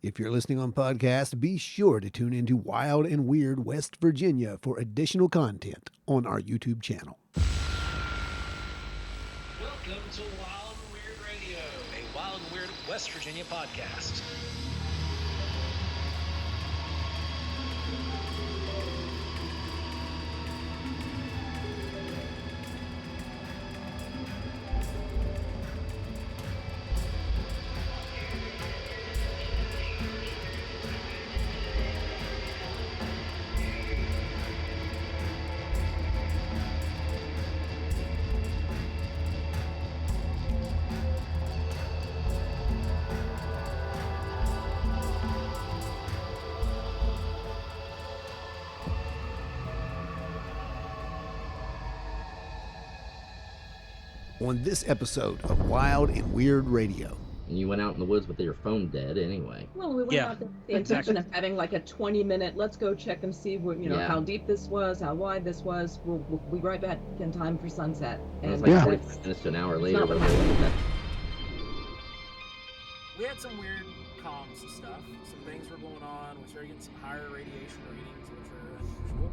If you're listening on podcast, be sure to tune into Wild and Weird West Virginia for additional content on our YouTube channel. Welcome to Wild and Weird Radio, a Wild and Weird West Virginia podcast. On this episode of Wild and Weird Radio. And you went out in the woods with your phone dead anyway. Well, we went out there with the intention of having like a 20-minute, let's go check and see what, how deep this was, how wide this was. We'll be right back in time for sunset. And it's like 45 minutes to an hour later. We had some weird comms stuff. Some things were going on. We started getting some higher radiation readings, which are unusual.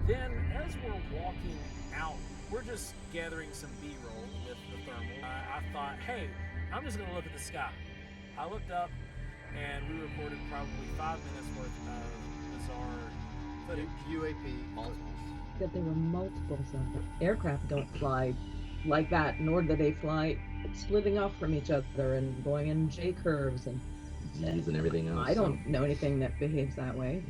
Then, as we're walking out, we're just gathering some B-roll with the thermal. I thought, hey, I'm just going to look at the sky. I looked up, and we recorded probably 5 minutes worth of bizarre footage. UAP multiples. That there were multiples of them. Aircraft don't fly like that, nor do they fly splitting off from each other and going in J-curves and Z's and everything else. I don't know anything that behaves that way.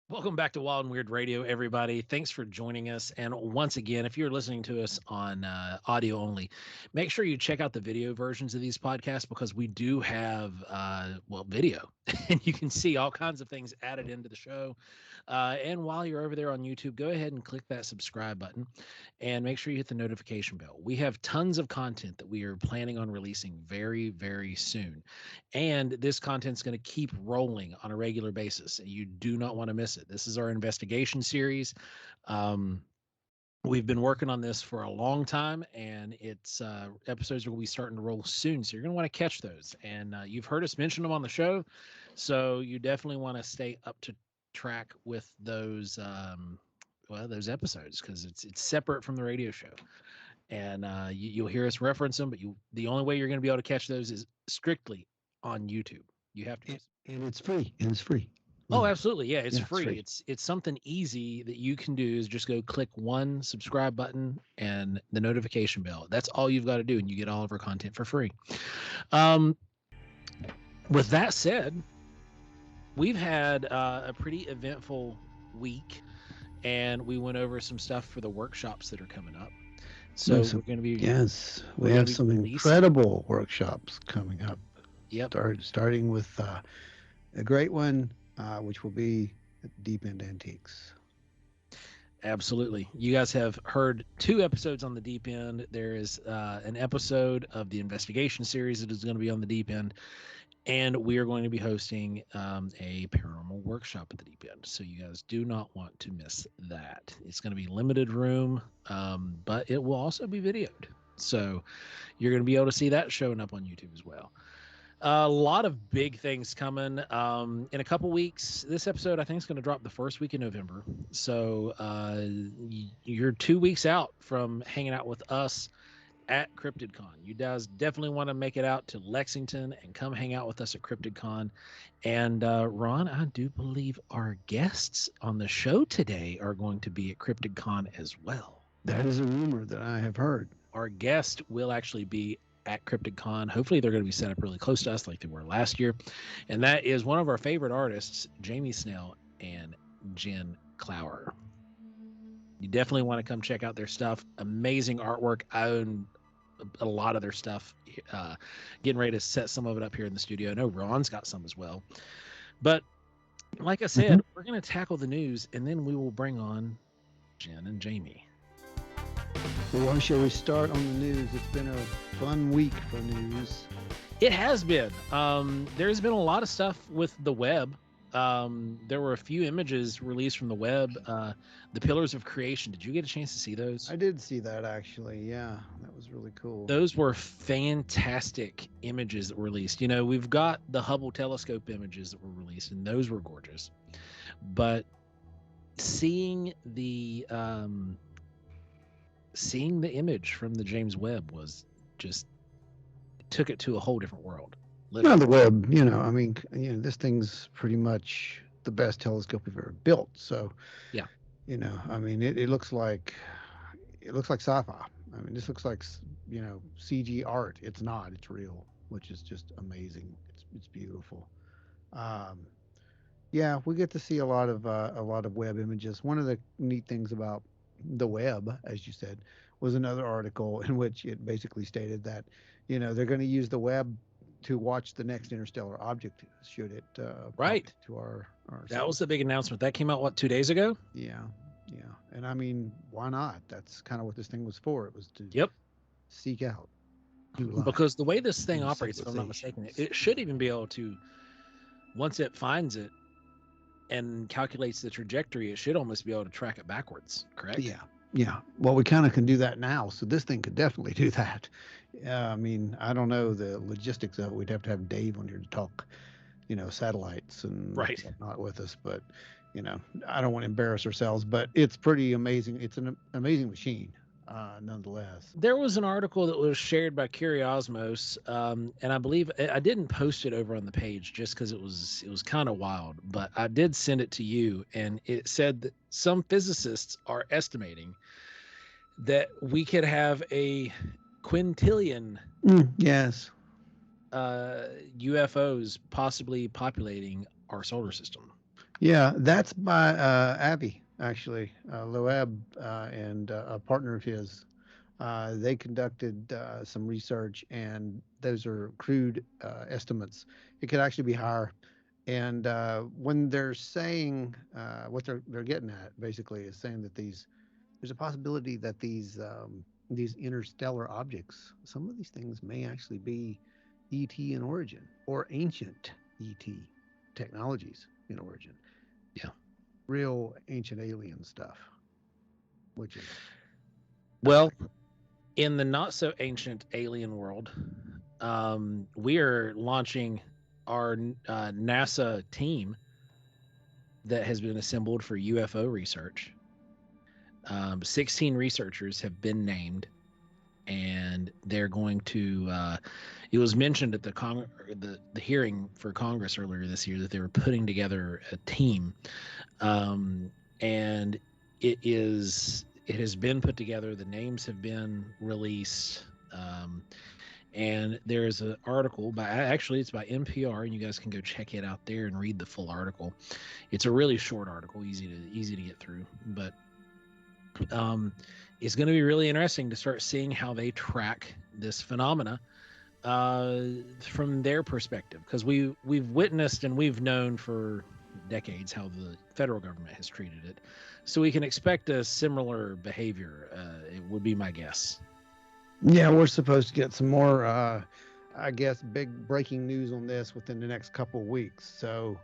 Welcome back to Wild and Weird Radio, everybody. Thanks for joining us. And once again, if you're listening to us on audio only, make sure you check out the video versions of these podcasts because we do have, video. And you can see all kinds of things added into the show. And while you're over there on YouTube, go ahead and click that subscribe button and make sure you hit the notification bell. We have tons of content that we are planning on releasing very, very soon. And this content's going to keep rolling on a regular basis. You do not want to miss it. This is our investigation series. We've been working on this for a long time, and it's episodes will be starting to roll soon. So you're going to want to catch those. And you've heard us mention them on the show. So you definitely want to stay up to track with those those episodes because it's separate from the radio show. And you'll hear us reference them, but the only way you're going to be able to catch those is strictly on YouTube. You have to, and it's free. And it's free. Oh, absolutely. Yeah, it's free. It's free. It's something easy that you can do is just go click one subscribe button and the notification bell. That's all you've got to do, and you get all of our content for free. With that said, we've had a pretty eventful week, and we went over some stuff for the workshops that are coming up. So we're going to be we have some incredible workshops coming up. Yep. Starting with a great one, which will be Deep End Antiques. Absolutely. You guys have heard 2 episodes on the Deep End. There is an episode of the investigation series that is going to be on the Deep End. And we are going to be hosting a paranormal workshop at the Deep End. So you guys do not want to miss that. It's going to be limited room, but it will also be videoed. So you're going to be able to see that showing up on YouTube as well. A lot of big things coming in a couple weeks. This episode, I think, is going to drop the first week in November. So you're 2 weeks out from hanging out with us at CryptidCon. You guys definitely want to make it out to Lexington and come hang out with us at CryptidCon. And Ron, I do believe our guests on the show today are going to be at CryptidCon as well. That is a rumor that I have heard. Our guest will actually be at CryptidCon. Hopefully they're going to be set up really close to us like they were last year. And that is one of our favorite artists, Jamie Snell and Jen Clower. You definitely want to come check out their stuff. Amazing artwork. I own a lot of their stuff. Getting ready to set some of it up here in the studio. I know Ron's got some as well. But like I said, we're going to tackle the news, and then we will bring on Jen and Jamie. Well, shall we start on the news? It's been a fun week for news. It has been. There's been a lot of stuff with the web There were a few images released from the web. The Pillars of Creation. Did you get a chance to see those? I did see that actually. Yeah, that was really cool. Those were fantastic images that were released. You know, we've got the Hubble telescope images that were released, and those were gorgeous. But seeing the image from the James Webb was just took it to a whole different world. Well, the Webb, you know, I mean, you know, this thing's pretty much the best telescope we've ever built. So, yeah, you know, I mean, it looks like sci-fi. I mean, this looks like, you know, CG art. It's not. It's real, which is just amazing. It's beautiful. Yeah, we get to see a lot of web images. One of the neat things about the web, as you said, was another article in which it basically stated that, you know, they're going to use the web to watch the next interstellar object should it right to our that was the big announcement that came out 2 days ago. Yeah, and I mean, why not? That's kind of what this thing was for. It was to seek out new life. Because the way this thing operates, if I'm not mistaken, it should even be able to, once it finds it and calculates the trajectory, it should almost be able to track it backwards, correct? Yeah. Well, we kind of can do that now, so this thing could definitely do that. I mean, I don't know the logistics of it. We'd have to have Dave on here to talk, you know, satellites and whatnot with us. But, you know, I don't want to embarrass ourselves, but it's pretty amazing. It's an amazing machine, nonetheless. There was an article that was shared by Curiosmos, and I believe I didn't post it over on the page just because it was kind of wild, but I did send it to you, and it said that some physicists are estimating that we could have a quintillion UFOs possibly populating our solar system. Yeah, that's by Abby, actually, Loeb and a partner of his. They conducted some research, and those are crude estimates. It could actually be higher. And when they're saying what they're getting at, basically, is saying that there's a possibility that these interstellar objects, some of these things may actually be ET in origin or ancient ET technologies in origin. Yeah, real ancient alien stuff. Which is well, in the not so ancient alien world, we are launching our NASA team that has been assembled for UFO research. 16 researchers have been named, and they're going to. It was mentioned at the hearing for Congress earlier this year that they were putting together a team, and it has been put together. The names have been released. And there's an article it's by NPR, and you guys can go check it out there and read the full article. It's a really short article, easy to get through, but it's going to be really interesting to start seeing how they track this phenomena from their perspective, because we've witnessed and we've known for decades how the federal government has treated it, so we can expect a similar behavior. It would be my guess. Yeah, we're supposed to get some more, I guess, big breaking news on this within the next couple of weeks. So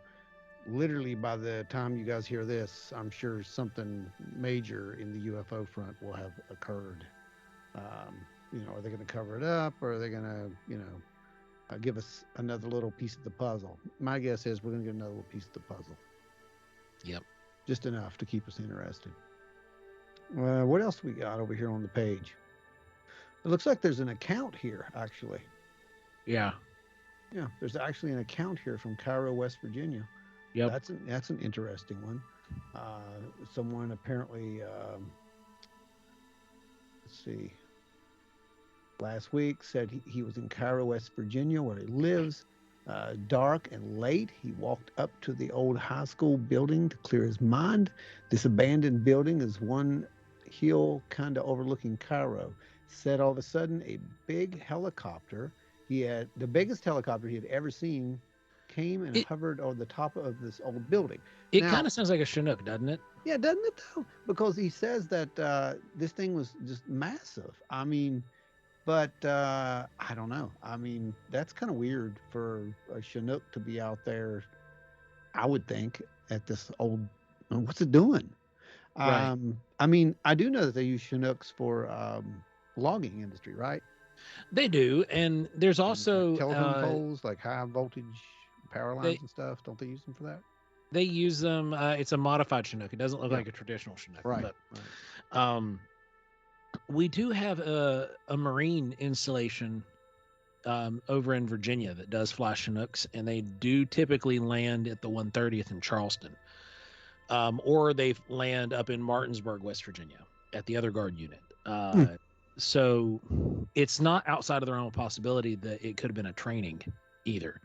literally by the time you guys hear this, I'm sure something major in the UFO front will have occurred. You know, are they going to cover it up, or are they going to, you know, give us another little piece of the puzzle? My guess is we're going to get another little piece of the puzzle. Yep. Just enough to keep us interested. What else we got over here on the page? It looks like there's an account here, actually. Yeah, there's actually an account here from Cairo, West Virginia. Yep. That's an interesting one. Someone apparently, let's see, last week said he was in Cairo, West Virginia, where he lives. Dark and late, he walked up to the old high school building to clear his mind. This abandoned building is one hill kind of overlooking Cairo. Said all of a sudden a big helicopter, the biggest helicopter he had ever seen, came and hovered over the top of this old building. It kind of sounds like a Chinook, doesn't it? Yeah, doesn't it though? Because he says that this thing was just massive. I mean, but I don't know. I mean, that's kind of weird for a Chinook to be out there I would think, at this old. What's it doing? Right. I mean, I do know that they use Chinooks for logging industry, right? They do, and there's And like also telephone poles, like high voltage power they lines and stuff. Don't they use them for that? they use them. It's a modified Chinook. It doesn't look Yeah. like a traditional Chinook, Right. but Right. um, we do have a marine installation over in Virginia that does fly Chinooks, and they do typically land at the 130th in Charleston, or they land up in Martinsburg, West Virginia, at the other guard unit. So it's not outside of the realm of possibility that it could have been a training either.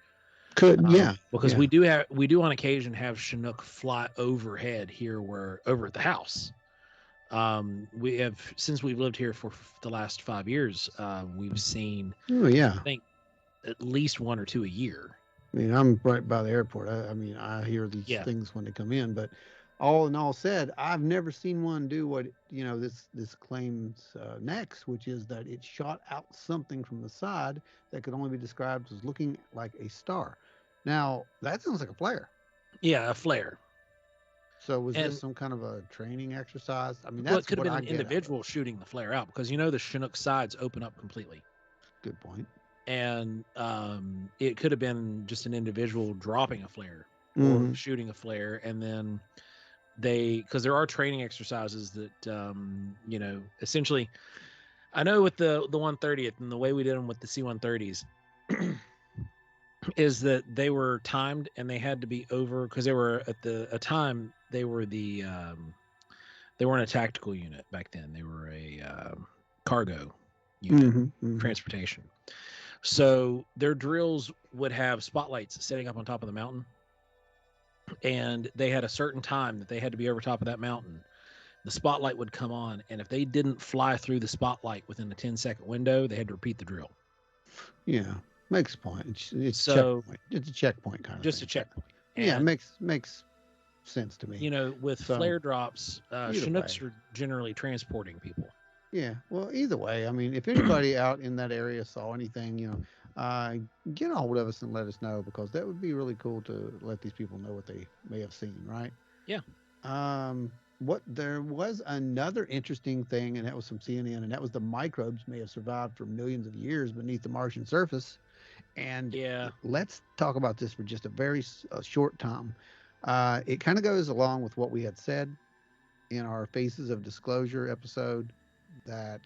Could yeah. Because Yeah. we do on occasion have Chinook fly overhead here, where over at the house. We have, since we've lived here for the last 5 years, we've seen, Oh yeah. I think, at least one or two a year. I mean, I'm right by the airport. I mean, I hear these Yeah. things when they come in, but all in all said, I've never seen one do what this claims next, which is that it shot out something from the side that could only be described as looking like a star. Now that sounds like a flare. Yeah, a flare. So was this And some kind of a training exercise? I mean, well, it that's could have what been I an get out of it. individual shooting the flare out, because the Chinook sides open up completely, Good point. and it could have been just an individual dropping a flare or Mhm. shooting a flare, and then because there are training exercises that essentially, I know with the 130th and the way we did them with the C-130s is that they were timed, and they had to be over, because they were at a time they were they weren't a tactical unit back then. They were a cargo unit, transportation. So their drills would have spotlights setting up on top of the mountain, and they had a certain time that they had to be over top of that mountain. The spotlight would come on, and if they didn't fly through the spotlight within a 10-second window, they had to repeat the drill. Yeah, makes a point. It's So, checkpoint. It's a checkpoint kind of just thing. a checkpoint. Yeah, And, makes sense to me. with So, flare drops, either Chinooks way. are generally transporting people. Yeah, well, either way, I mean, if anybody out in that area saw anything, get a hold of us and let us know, because that would be really cool to let these people know what they may have seen, right? Yeah. What there was another interesting thing, and that was from CNN, and that was the microbes may have survived for millions of years beneath the Martian surface. And Yeah. let's talk about this for just a very short time. It kind of goes along with what we had said in our Faces of Disclosure episode, that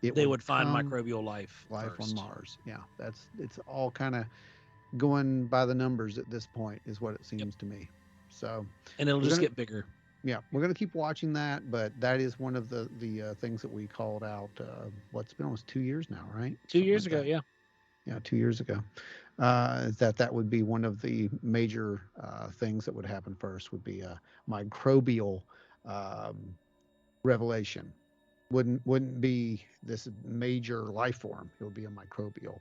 They would find microbial life on first. Mars. Yeah, it's all kind of going by the numbers at this point, is what it seems to me. So, and it'll just get bigger. Yeah, we're going to keep watching that, but that is one of the things that we called out. What's been almost 2 years now, right? 2 years ago, yeah. Yeah, 2 years ago. That would be one of the major things that would happen first, would be a microbial revelation. Wouldn't be this major life form. It would be a microbial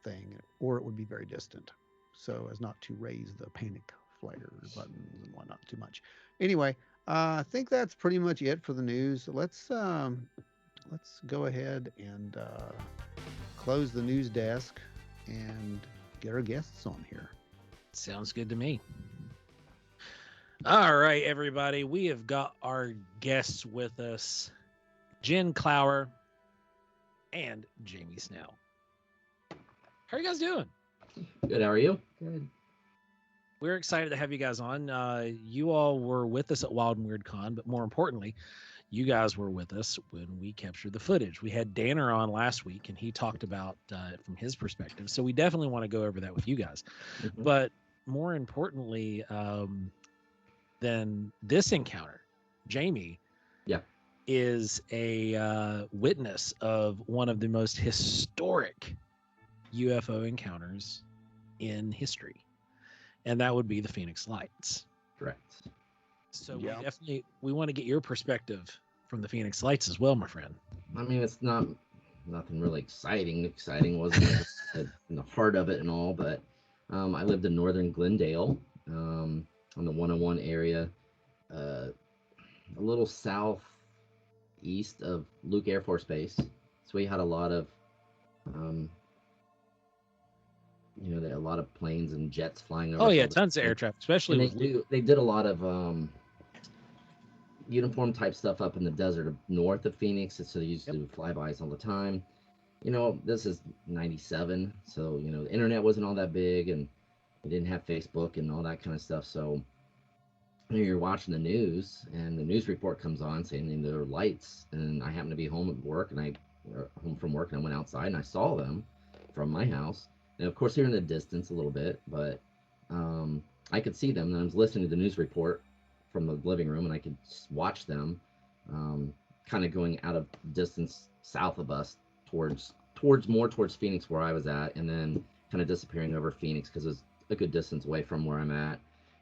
thing, or it would be very distant, so as not to raise the panic flare buttons and whatnot too much. Anyway, I think that's pretty much it for the news. Let's go ahead and close the news desk and get our guests on here. Sounds good to me. All right, everybody. We have got our guests with us, Jen Clower and Jamie Snell. How are you guys doing? Good. How are you? Good. We're excited to have you guys on. You all were with us at Wild and Weird Con, but more importantly, you guys were with us when we captured the footage. We had Danner on last week, and he talked about from his perspective. So we definitely want to go over that with you guys. Mm-hmm. But more importantly than this encounter, Jamie is a witness of one of the most historic UFO encounters in history, and that would be the Phoenix Lights. Correct. So we want to get your perspective from the Phoenix Lights as well, my friend. I mean, it's nothing really exciting. Exciting wasn't in the heart of it and all, but I lived in northern Glendale, on the 101 area, a little southeast of Luke Air Force Base. So we had a lot of a lot of planes and jets flying over. Oh yeah, all the tons of air time. traffic, especially And with they did a lot of uniform type stuff up in the desert north of Phoenix, so they used to do flybys all the time. This is 97, so the internet wasn't all that big, and they didn't have Facebook and all that kind of stuff. So you're watching the news, and the news report comes on saying there are lights, and I happened to be home at work, and home from work, and I went outside and I saw them from my house, and of course they're in the distance a little bit, but I could see them, and I was listening to the news report from the living room, and I could watch them, kind of going out of distance south of us towards Phoenix where I was at, and then kind of disappearing over Phoenix because it was a good distance away from where I'm at,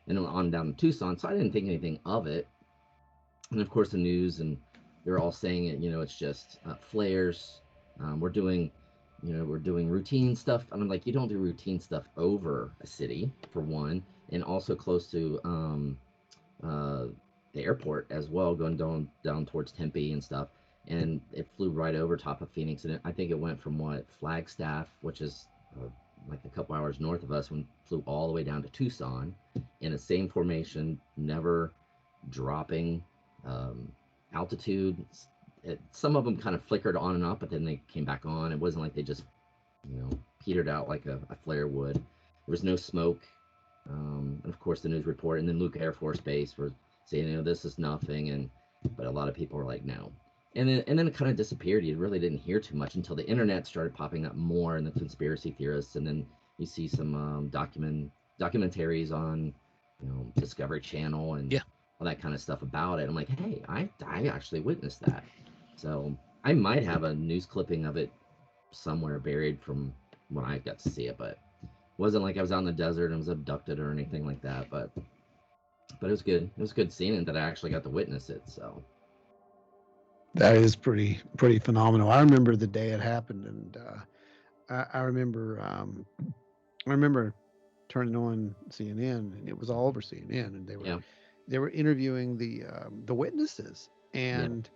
and on down to Tucson. So I didn't think anything of it. And of course, the news and they're all saying it. It's just flares. We're doing routine stuff. I'm like, you don't do routine stuff over a city for one, and also close to uh, the airport as well, going down towards Tempe and stuff. And it flew right over top of Phoenix, and I think it went from Flagstaff, which is like a couple hours north of us, when flew all the way down to Tucson in the same formation, never dropping altitude. Some of them kind of flickered on and off, but then they came back on. It wasn't like they just petered out like a flare would. There was no smoke. And of course the news report, and then Luke Air Force Base were saying, this is nothing, but a lot of people were like, no. And then it kind of disappeared. You really didn't hear too much until the internet started popping up more, and the conspiracy theorists, and then you see some documentaries on Discovery Channel and all that kind of stuff about it. I'm like, hey, I actually witnessed that. So I might have a news clipping of it somewhere buried from when I got to see it, but it wasn't like I was out in the desert and was abducted or anything like that. But it was good. It was good seeing it that I actually got to witness it. So that is pretty phenomenal. I remember the day it happened, and I remember turning on CNN, and it was all over CNN, and they were interviewing the witnesses, and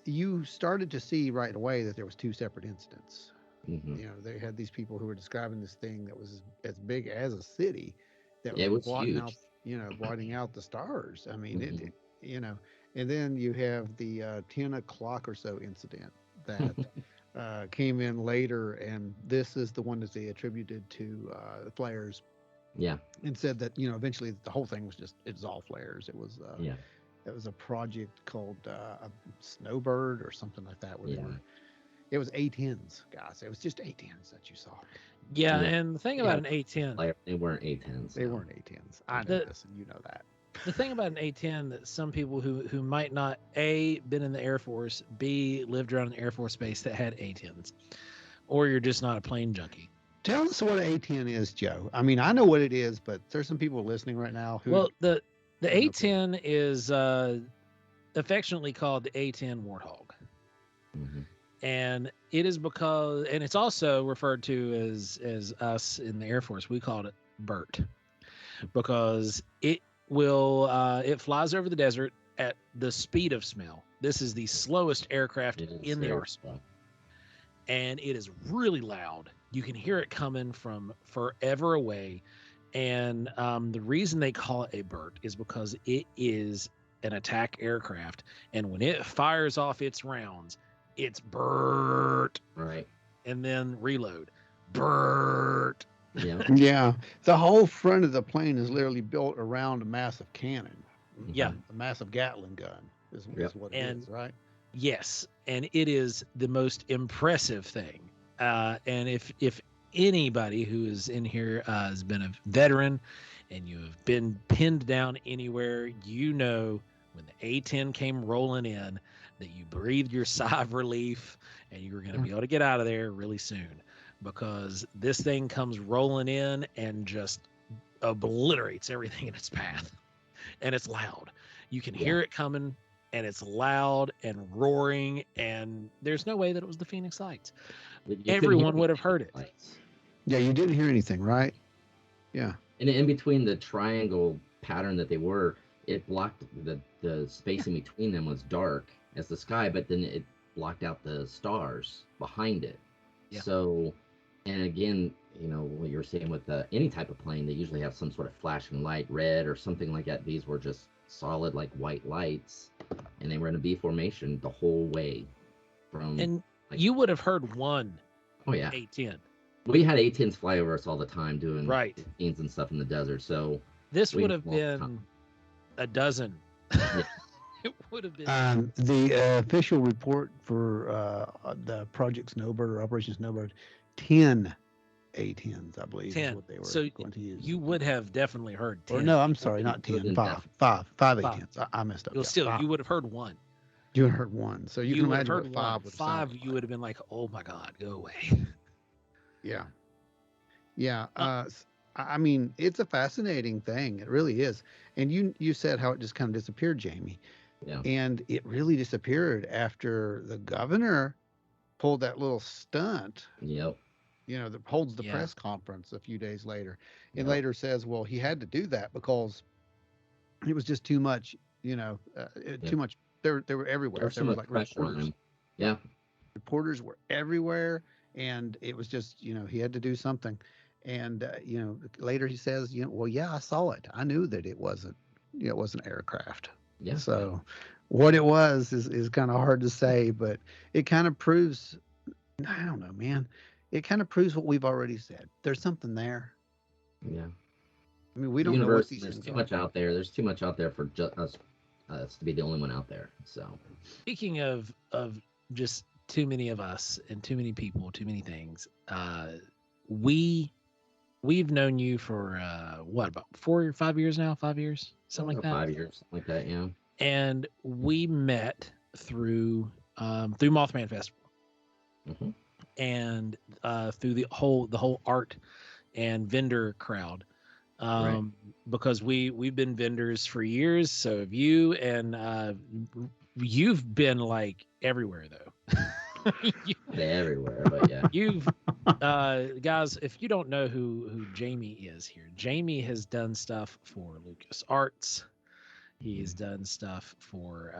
you started to see right away that there was two separate incidents. mm-hmm. They had these people who were describing this thing that was as big as a city that it was was blotting huge. out, blotting out the stars. I mean, Mm-hmm. and then you have the 10 o'clock or so incident that came in later, and this is the one that they attributed to the flares. Yeah. And said that eventually the whole thing was all flares. It was it was a project called a Snowbird or something like that. It was A10s, guys. It was just A10s that you saw. Yeah, and the thing about an A10, they weren't A10s. They weren't A10s. I know this, and you know that. The thing about an A10 that some people who might not A, been in the Air Force, B, lived around an Air Force base that had A10s, or you're just not a plane junkie. Tell us what an A10 is, Joe. I mean, I know what it is, but there's some people listening right now who. Well, the A10 is affectionately called the A10 Warthog. Mm-hmm. And it is because, and it's also referred to as us in the Air Force, we called it BERT, because it flies over the desert at the speed of smell. This is the slowest aircraft in the arsenal. And it is really loud. You can hear it coming from forever away. And the reason they call it a BERT is because it is an attack aircraft. And when it fires off its rounds, it's BERT. Right. And then reload. BERT. Yeah. Yeah. The whole front of the plane is literally built around a massive cannon. Yeah. A massive Gatling gun is what it is, right? Yes. And it is the most impressive thing. And if anybody who is in here has been a veteran and you have been pinned down anywhere, when the A-10 came rolling in, that you breathed your sigh of relief and you were going to be able to get out of there really soon, because this thing comes rolling in and just obliterates everything in its path. And it's loud. You can hear it coming, and it's loud and roaring, and there's no way that it was the Phoenix Lights. Everyone would have heard it. Yeah, you didn't hear anything, right? Yeah. And in between the triangle pattern that they were, it blocked the space in between them was dark as the sky, but then it blocked out the stars behind it. Yeah. So, and again, what you're seeing with any type of plane, they usually have some sort of flashing light, red or something like that. These were just solid, like white lights, and they were in a V formation the whole way from. And like, you would have heard one oh yeah, A-10. we had A-10s fly over us all the time doing Right. scenes and stuff in the desert. So This we would had have them all the been time. a dozen. Yeah. It would have been. The official report for the Project Snowbird or Operation Snowbird, 10 A-10s, I believe, is 10. what they were So going to use. you would have definitely heard 10. Or no, I'm sorry, not Would've 10, been 5 Five. A-10s. I messed up. You'll Yeah, still, five. you would have heard one. You heard one, so you can would have imagine heard what one. five would sound Five, you like. would have been like, oh my God, go away. Yeah. Yeah. I mean, it's a fascinating thing. It really is. And you said how it just kind of disappeared, Jamie. Yeah. And it really disappeared after the governor pulled that little stunt, Yep. that holds the Yeah. press conference a few days later, and Yep. later says, well, he had to do that because it was just too much, too much. They were everywhere. There was so There was much like pressure on reporters. him. Yeah. Reporters were everywhere, and it was just, he had to do something. And later he says, well, yeah, I saw it. I knew that it wasn't aircraft. Yeah. So what it was is kind of hard to say, but it kind of proves, I don't know, man. It kind of proves what we've already said. There's something there. Yeah. I mean, we The don't know what universe, these there's things too are. much out there. There's too much out there for just us to be the only one out there. So Speaking of just too many of us and too many people, too many things, we've known you for what, about 4 or 5 years now? 5 years, something like that. 5 years, something like that. Yeah. And we met through Mothman Festival, Hmm. and through the whole art and vendor crowd, Right. because we've been vendors for years. So have you, and you've been like everywhere though. They're everywhere, but yeah. You've guys, if you don't know who Jamie is here, Jamie has done stuff for LucasArts. He's done stuff for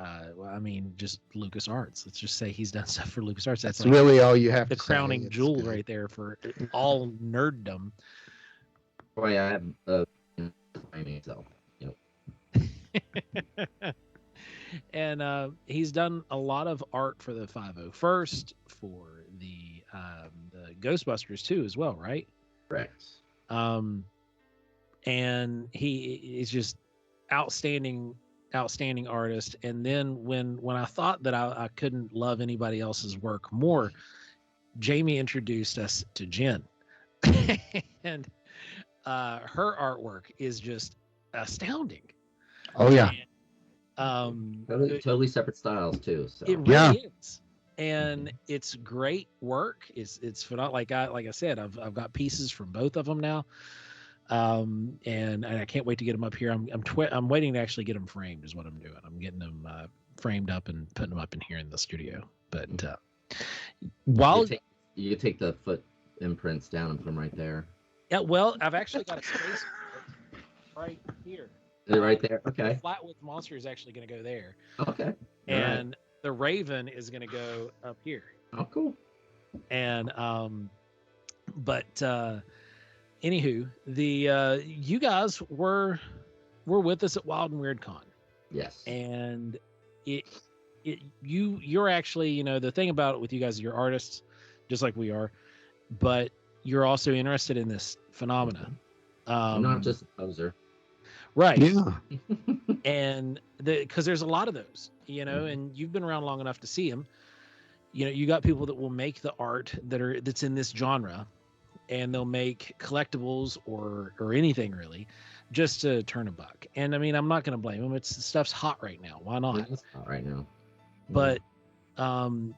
just LucasArts. Let's just say he's done stuff for LucasArts. That's like really all you have the to say. crowning It's jewel good. right there for all nerddom. Boy, I have myself. And he's done a lot of art for the 501st, for the Ghostbusters too, as well, right? Correct. And he is just outstanding artist. And then when I thought that I couldn't love anybody else's work more, Jamie introduced us to Jen. And her artwork is just astounding. Oh yeah. Totally separate styles too. So It really Yeah. is. And it's great work. It's phenomenal. Like I said, I've got pieces from both of them now. And I can't wait to get them up here. I'm waiting to actually get them framed is what I'm doing. I'm getting them framed up and putting them up in here in the studio. But while you could take the foot imprints down and put them right there. yeah, well, I've actually got a space right here. They're right there. The Okay. Flatwoods Monster is actually going to go there, Okay. All right. and the Raven is going to go up here. Oh, cool. And but anywho, the you guys were with us at Wild and Weird Con, Yes. and you're actually, the thing about it with you guys is you're artists just like we are, but you're also interested in this phenomena. I'm not just a poser. Right. Yeah. And because there's a lot of those, and you've been around long enough to see them. You got people that will make the art that's in this genre, and they'll make collectibles or anything really, just to turn a buck. And I mean, I'm not going to blame them. The stuff's hot right now. Why not? It's not right now. But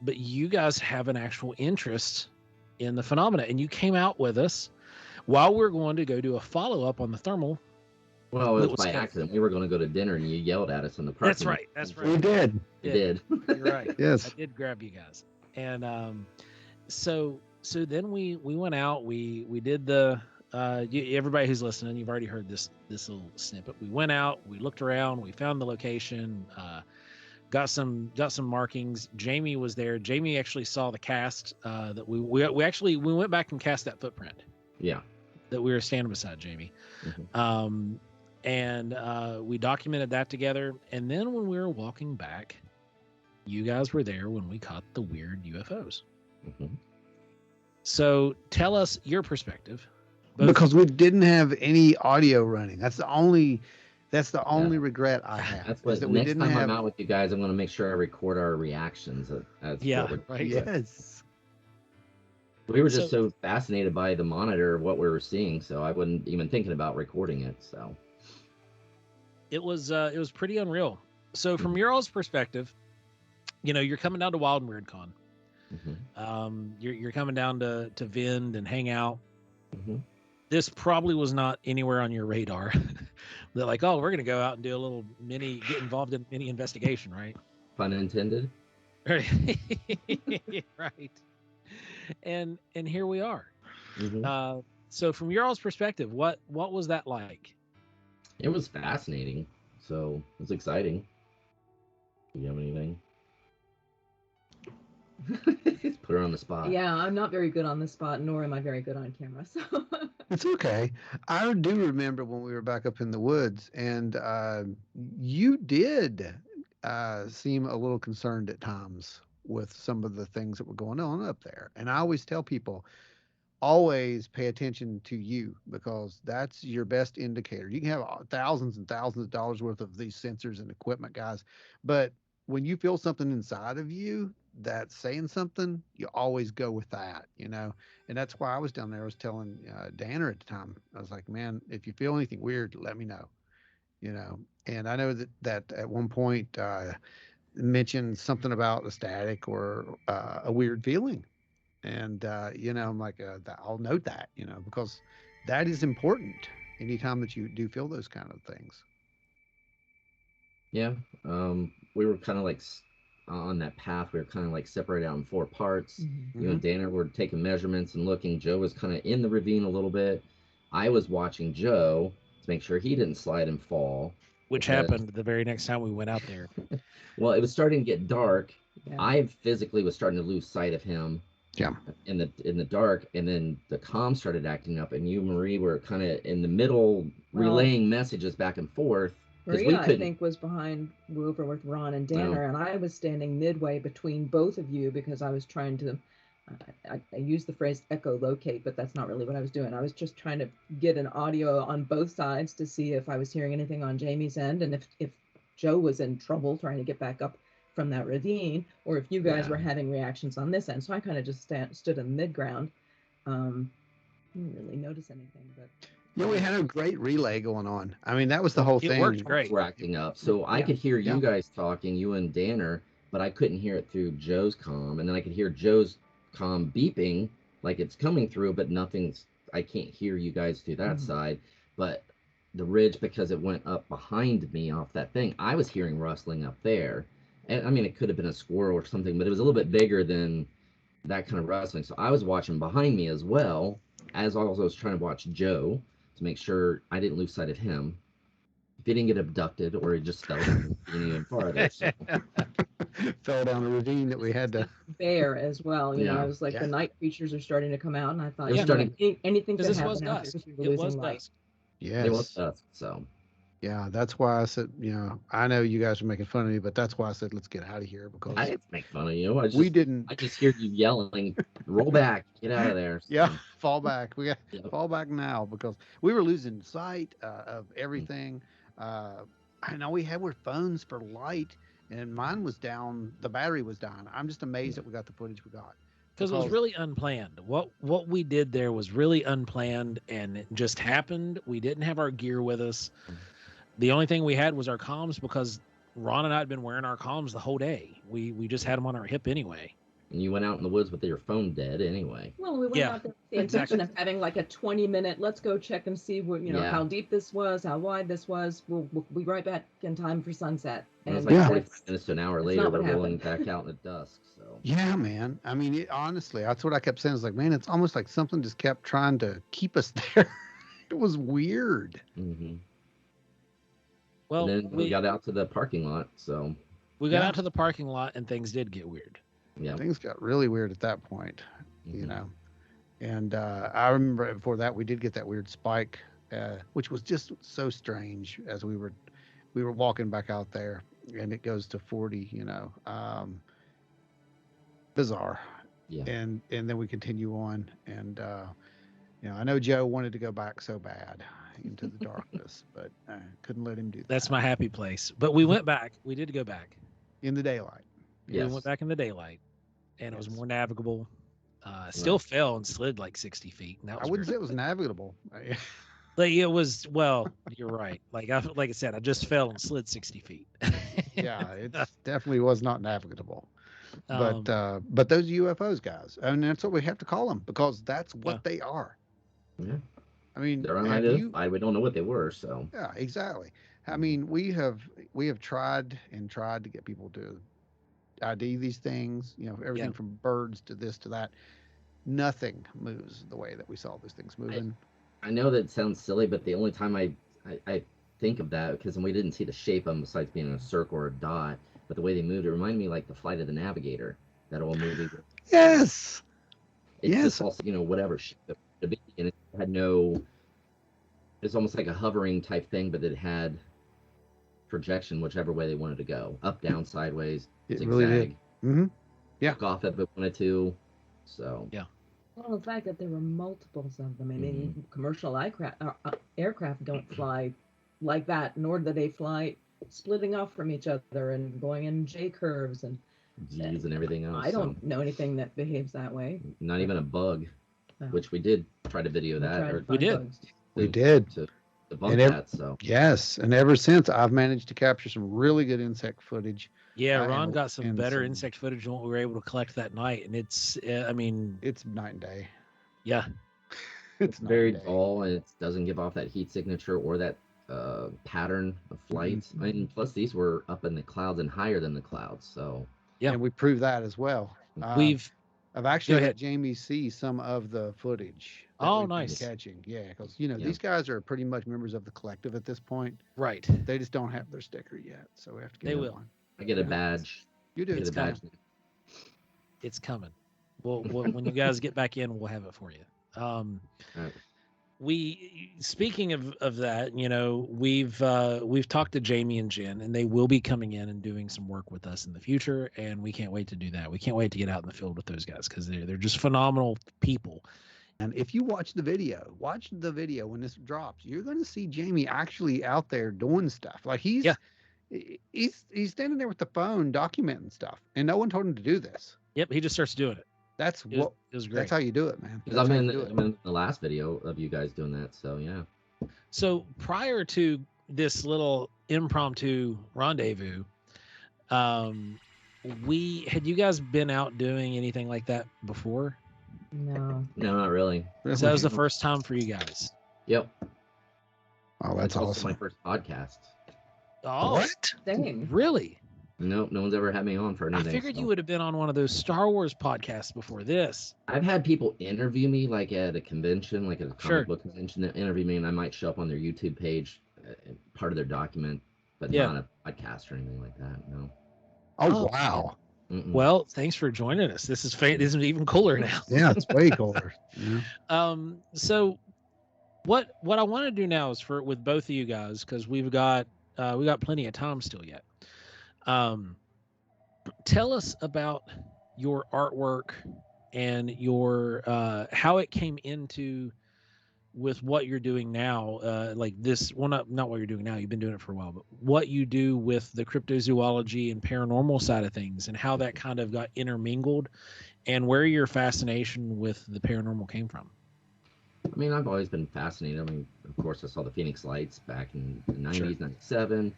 you guys have an actual interest in the phenomena, and you came out with us while we're going to go do a follow-up on the thermal. Well, it It was was by good. accident. We were going to go to dinner, and you yelled at us in the parking That's lot. right. That's We right. did. You did. You're right. Yes. I did grab you guys. And so then we went out, we did the everybody who's listening, you've already heard this little snippet. We went out, we looked around, we found the location, got some markings. Jamie was there. Jamie actually saw the cast that we went back and cast that footprint. Yeah. that we were standing beside Jamie. Mhm. And we documented that together. And then when we were walking back, you guys were there when we caught the weird UFOs. Mhm. So tell us your perspective. Both Because we didn't have any audio running. That's the only Yeah. regret I have, That's is what that we next didn't time I'm have. out with you guys, I'm going to make sure I record our reactions as Yeah, what we're right. with. Yes. We were just So so fascinated by the monitor of what we were seeing, so I wasn't even thinking about recording it. So it was pretty unreal. So from Mhm. your all's perspective, you're coming down to Wild and Weird Con. Mhm. You're coming down to vend and hang out. Mhm. This probably was not anywhere on your radar. They're like, oh, we're going to go out and do a little get involved in mini investigation, right? Pun intended. Right. And here we are. Mhm. So from your all's perspective, what was that like? It was fascinating. So it was exciting. Do you have anything? Put her on the spot. Yeah, I'm not very good on the spot, nor am I very good on camera. So It's okay. I do remember when we were back up in the woods, and you did seem a little concerned at times with some of the things that were going on up there. And I always tell people, always pay attention to you, because that's your best indicator. You can have thousands and thousands of dollars worth of these sensors and equipment, guys, but when you feel something inside of you that's saying something, you always go with that, And that's why I was down there. I was telling Danner at the time, I was like, man, if you feel anything weird, let me know, you know. And I know that at one point mentioned something about a static or a weird feeling, and I'm like, I'll note that, because that is important anytime that you do feel those kind of things. Yeah. We were kind of like on that path. We were kind of like separated out in four parts. You Hmm. and Dana were taking measurements and looking. Joe was kind of in the ravine a little bit. I was watching Joe to make sure he didn't slide and fall Which because, happened the very next time we went out there. well, it was starting to get dark. yeah. I physically was starting to lose sight of him Yeah. in the dark, and then the comm started acting up, and you, Marie, were kind of in the middle, Well, relaying messages back and forth because we Maria, I couldn't. think, was behind over with Ron and Well, Danner, and I was standing midway between both of you because I was trying to. I use the phrase echolocate, but that's not really what I was doing. I was just trying to get an audio on both sides to see if I was hearing anything on Jamie's end, and if Joe was in trouble trying to get back up from that ravine, or if you guys yeah, were having reactions on this end. So I kind of just stood in mid ground. Didn't really notice anything, but We had a great relay going on. I mean, that was the whole It worked thing. great. were acting up. So I yeah. could hear Yeah. you guys talking, you and Danner, but I couldn't hear it through Joe's comm. And then I could hear Joe's comm beeping like it's coming through, but nothing's. I can't hear you guys through that side. But the ridge, because it went up behind me off that thing, I was hearing rustling up there. And I mean, it could have been a squirrel or something, but it was a little bit bigger than that kind of rustling. So I was watching behind me as well, as also was trying to watch Joe to make sure I didn't lose sight of him. If he didn't get abducted or he just fell down the ravine even farther. So Fell down a ravine that we had to. Bear as well. I yeah, was like, the Yeah. night creatures are starting to come out, and I it thought, was Yeah, starting. anything because could this was happen out here dusk. because we were It was losing light. dusk. It was Yes. dusk. So Yeah. That's why I said, I know you guys are making fun of me, but that's why I said, let's get out of here, because I didn't make fun of you. we didn't. I just hear you yelling, "Roll back, get out of there." Yeah. So Fall back. We got yep. fall back now, because we were losing sight of Mm. everything. I know we had our phones for light, and mine was down. The battery was down. I'm just amazed Yeah. that we got the footage we got, Because it was because really unplanned. What we did there was really unplanned, and it just happened. We didn't have our gear with us. The only thing we had was our comms, because Ron and I had been wearing our comms the whole day. We just had them on our hip anyway. And you went out in the woods with your phone dead anyway. Well, we went Yeah, out there with the intention exactly. of having like a 20-minute, let's go check and see what, Yeah. how deep this was, how wide this was. We'll be right back in time for sunset. And it was And like Yeah. 45 that's minutes to an hour that's later, not we're what rolling happened. back out in the dusk. So yeah, man. I mean, honestly, that's what I kept saying. It's like, man, it's almost like something just kept trying to keep us there. It was weird. and Well, then we got out to the parking lot. So we got Yeah. out to the parking lot, and things did get weird. yeah. Things got really weird at that point, Mhm. And I remember before that we did get that weird spike, which was just so strange as we were walking back out there, and it goes to 40. Bizarre. Yeah. And then we continue on, and I know Joe wanted to go back so bad into the darkness, but I couldn't let him do That's that my happy place. But we went back. We did go back. in the daylight. We Yes. went back in the daylight, and it was Yes. more navigable. Still fell and slid like 60 feet. And that I was wouldn't say weird. it was navigable. Like it was. Well, you're right. Like I said, I just fell and slid 60 feet. Yeah, it definitely was not navigable. Um, But those UFOs, guys, I mean, that's what we have to call them because that's what Yeah. they are. Yeah. I mean, They're have you? unidentified. We don't know what they were, so. Yeah, exactly. I mean, we have tried and tried to get people to ID these things. Everything Yeah. from birds to this to that. Nothing moves the way that we saw these things moving. I know that sounds silly, but the only time I think of that, because we didn't see the shape of them besides being a circle or a dot, but the way they moved, it reminded me like the Flight of the Navigator, that old movie. Yes. It's Yes. just also, whatever shape it would be, and it had no, it's almost like a hovering type thing, but it had projection whichever way they wanted to go, up, down, sideways, It zigzag, really did. Mm-hmm. Yeah. hook off if it wanted to. So Yeah. Well, the fact that there were multiples of them. I mean, commercial aircraft don't fly like that, nor do they fly splitting off from each other and going in J curves. And G's and everything else. I don't know anything that behaves that way. Not even a bug, Oh. which we did try to video We that. tried to Or find did. bugs. We did. To debunk And that. So Yes, and ever since I've managed to capture some really good insect footage. Yeah, and- Ron got some and better some- insect footage than what we were able to collect that night, and it's, I mean, It's night and day. yeah, it's night very and day. dull, and it doesn't give off that heat signature or that pattern of flights. I mean, plus these were up in the clouds and higher than the clouds. So Yeah. And we proved that as well. I've actually Go let ahead. Jamie see some of the footage. that Oh, we've been nice. catching. Yeah, because Yeah. these guys are pretty much members of the collective at this point. right. They just don't have their sticker yet, so we have to get They them will. one. I get a Yeah. badge. You do. I get a badge. It's coming. Well, when you guys get back in, we'll have it for you. Right. Speaking of that, we've talked to Jamie and Jen, and they will be coming in and doing some work with us in the future, and we can't wait to do that. We can't wait to get out in the field with those guys because they're just phenomenal people. And if you watch the video when this drops, you're going to see Jamie actually out there doing stuff. Like he's standing there with the phone documenting stuff, and no one told him to do this. Yep, he just starts doing it. That's It was great. That's how you do it, man. Because I'm in the last video of you guys doing that. So yeah. So prior to this little impromptu rendezvous, had you guys been out doing anything like that before? No. No, not really. So that was the first time for you guys. Yep. Oh, that's It's also awesome. my first podcast. Oh, What? Same. really? Nope, no one's ever had me on for I anything. figured so. you would have been on one of those Star Wars podcasts before this. I've had people interview me, like at a convention, like at a comic Sure. book convention, that interview me, and I might show up on their YouTube page, part of their document, but Yeah. not a podcast or anything like that. No. Oh, Oh, wow. Mm-mm. Well, thanks for joining us. This is even cooler now. Yeah, it's way cooler. Yeah. So what I want to do now is with both of you guys, because we got plenty of time still yet. Tell us about your artwork and your how it came into with what you're doing now, like this. Well, not what you're doing now. You've been doing it for a while, but what you do with the cryptozoology and paranormal side of things, and how that kind of got intermingled, and where your fascination with the paranormal came from. I mean, I've always been fascinated. I mean, of course, I saw the Phoenix Lights back in the 90s, Sure. 97.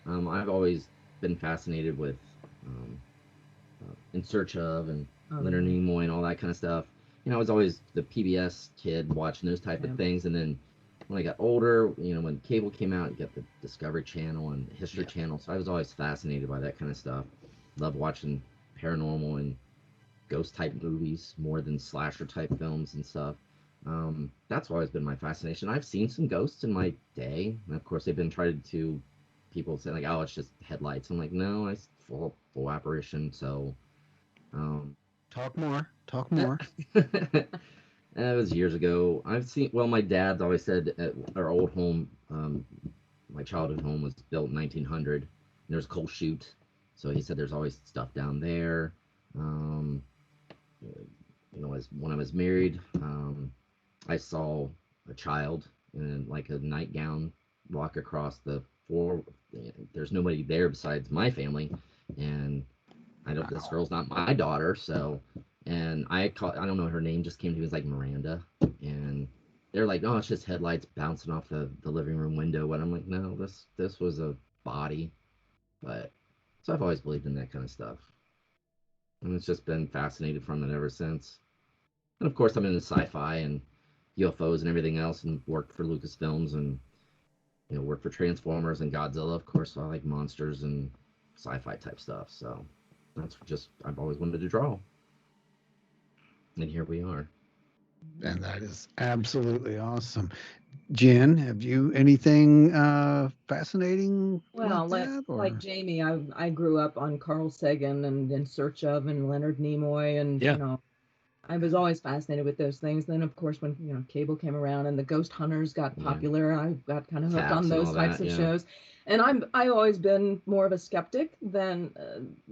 I've always been fascinated with In Search of and Leonard Nimoy and all that kind of stuff. I was always the PBS kid watching those type of things. And then when I got older, when cable came out, you got the Discovery Channel and History Channel. So I was always fascinated by that kind of stuff. Love watching paranormal and ghost type movies more than slasher type films and stuff. That's always been my fascination. I've seen some ghosts in my day, and of course they've been tried to people say like, oh, it's just headlights. I'm like, no, it's full apparition. So Talk more. It was years ago. I've seen. Well, my dad's always said at our old home, my childhood home was built in 1900. And there's a coal chute, so he said there's always stuff down there. Um, as when I was married, I saw a child in like a nightgown walk across the floor. There's nobody there besides my family, and I don't. This girl's not my daughter, so. And I don't know her name, just came to me, it was like Miranda, and they're like, oh, it's just headlights bouncing off the living room window. And I'm like, no, this was a body. But so I've always believed in that kind of stuff, and it's just been fascinated from it ever since. And of course, I'm into sci-fi and UFOs and everything else, and worked for Lucasfilms and worked for Transformers and Godzilla. Of course, so I like monsters and sci-fi type stuff. So that's just I've always wanted to draw, and here we are. And that is absolutely awesome. Jen, have you anything fascinating Well, like that? like Or Jamie, I grew up on Carl Sagan and In Search of and Leonard Nimoy, and Yeah. I was always fascinated with those things. Then, of course, when cable came around and the ghost hunters got Yeah. popular, I got kind of hooked on Taps and those all types that, of yeah. shows. And I've always been more of a skeptic than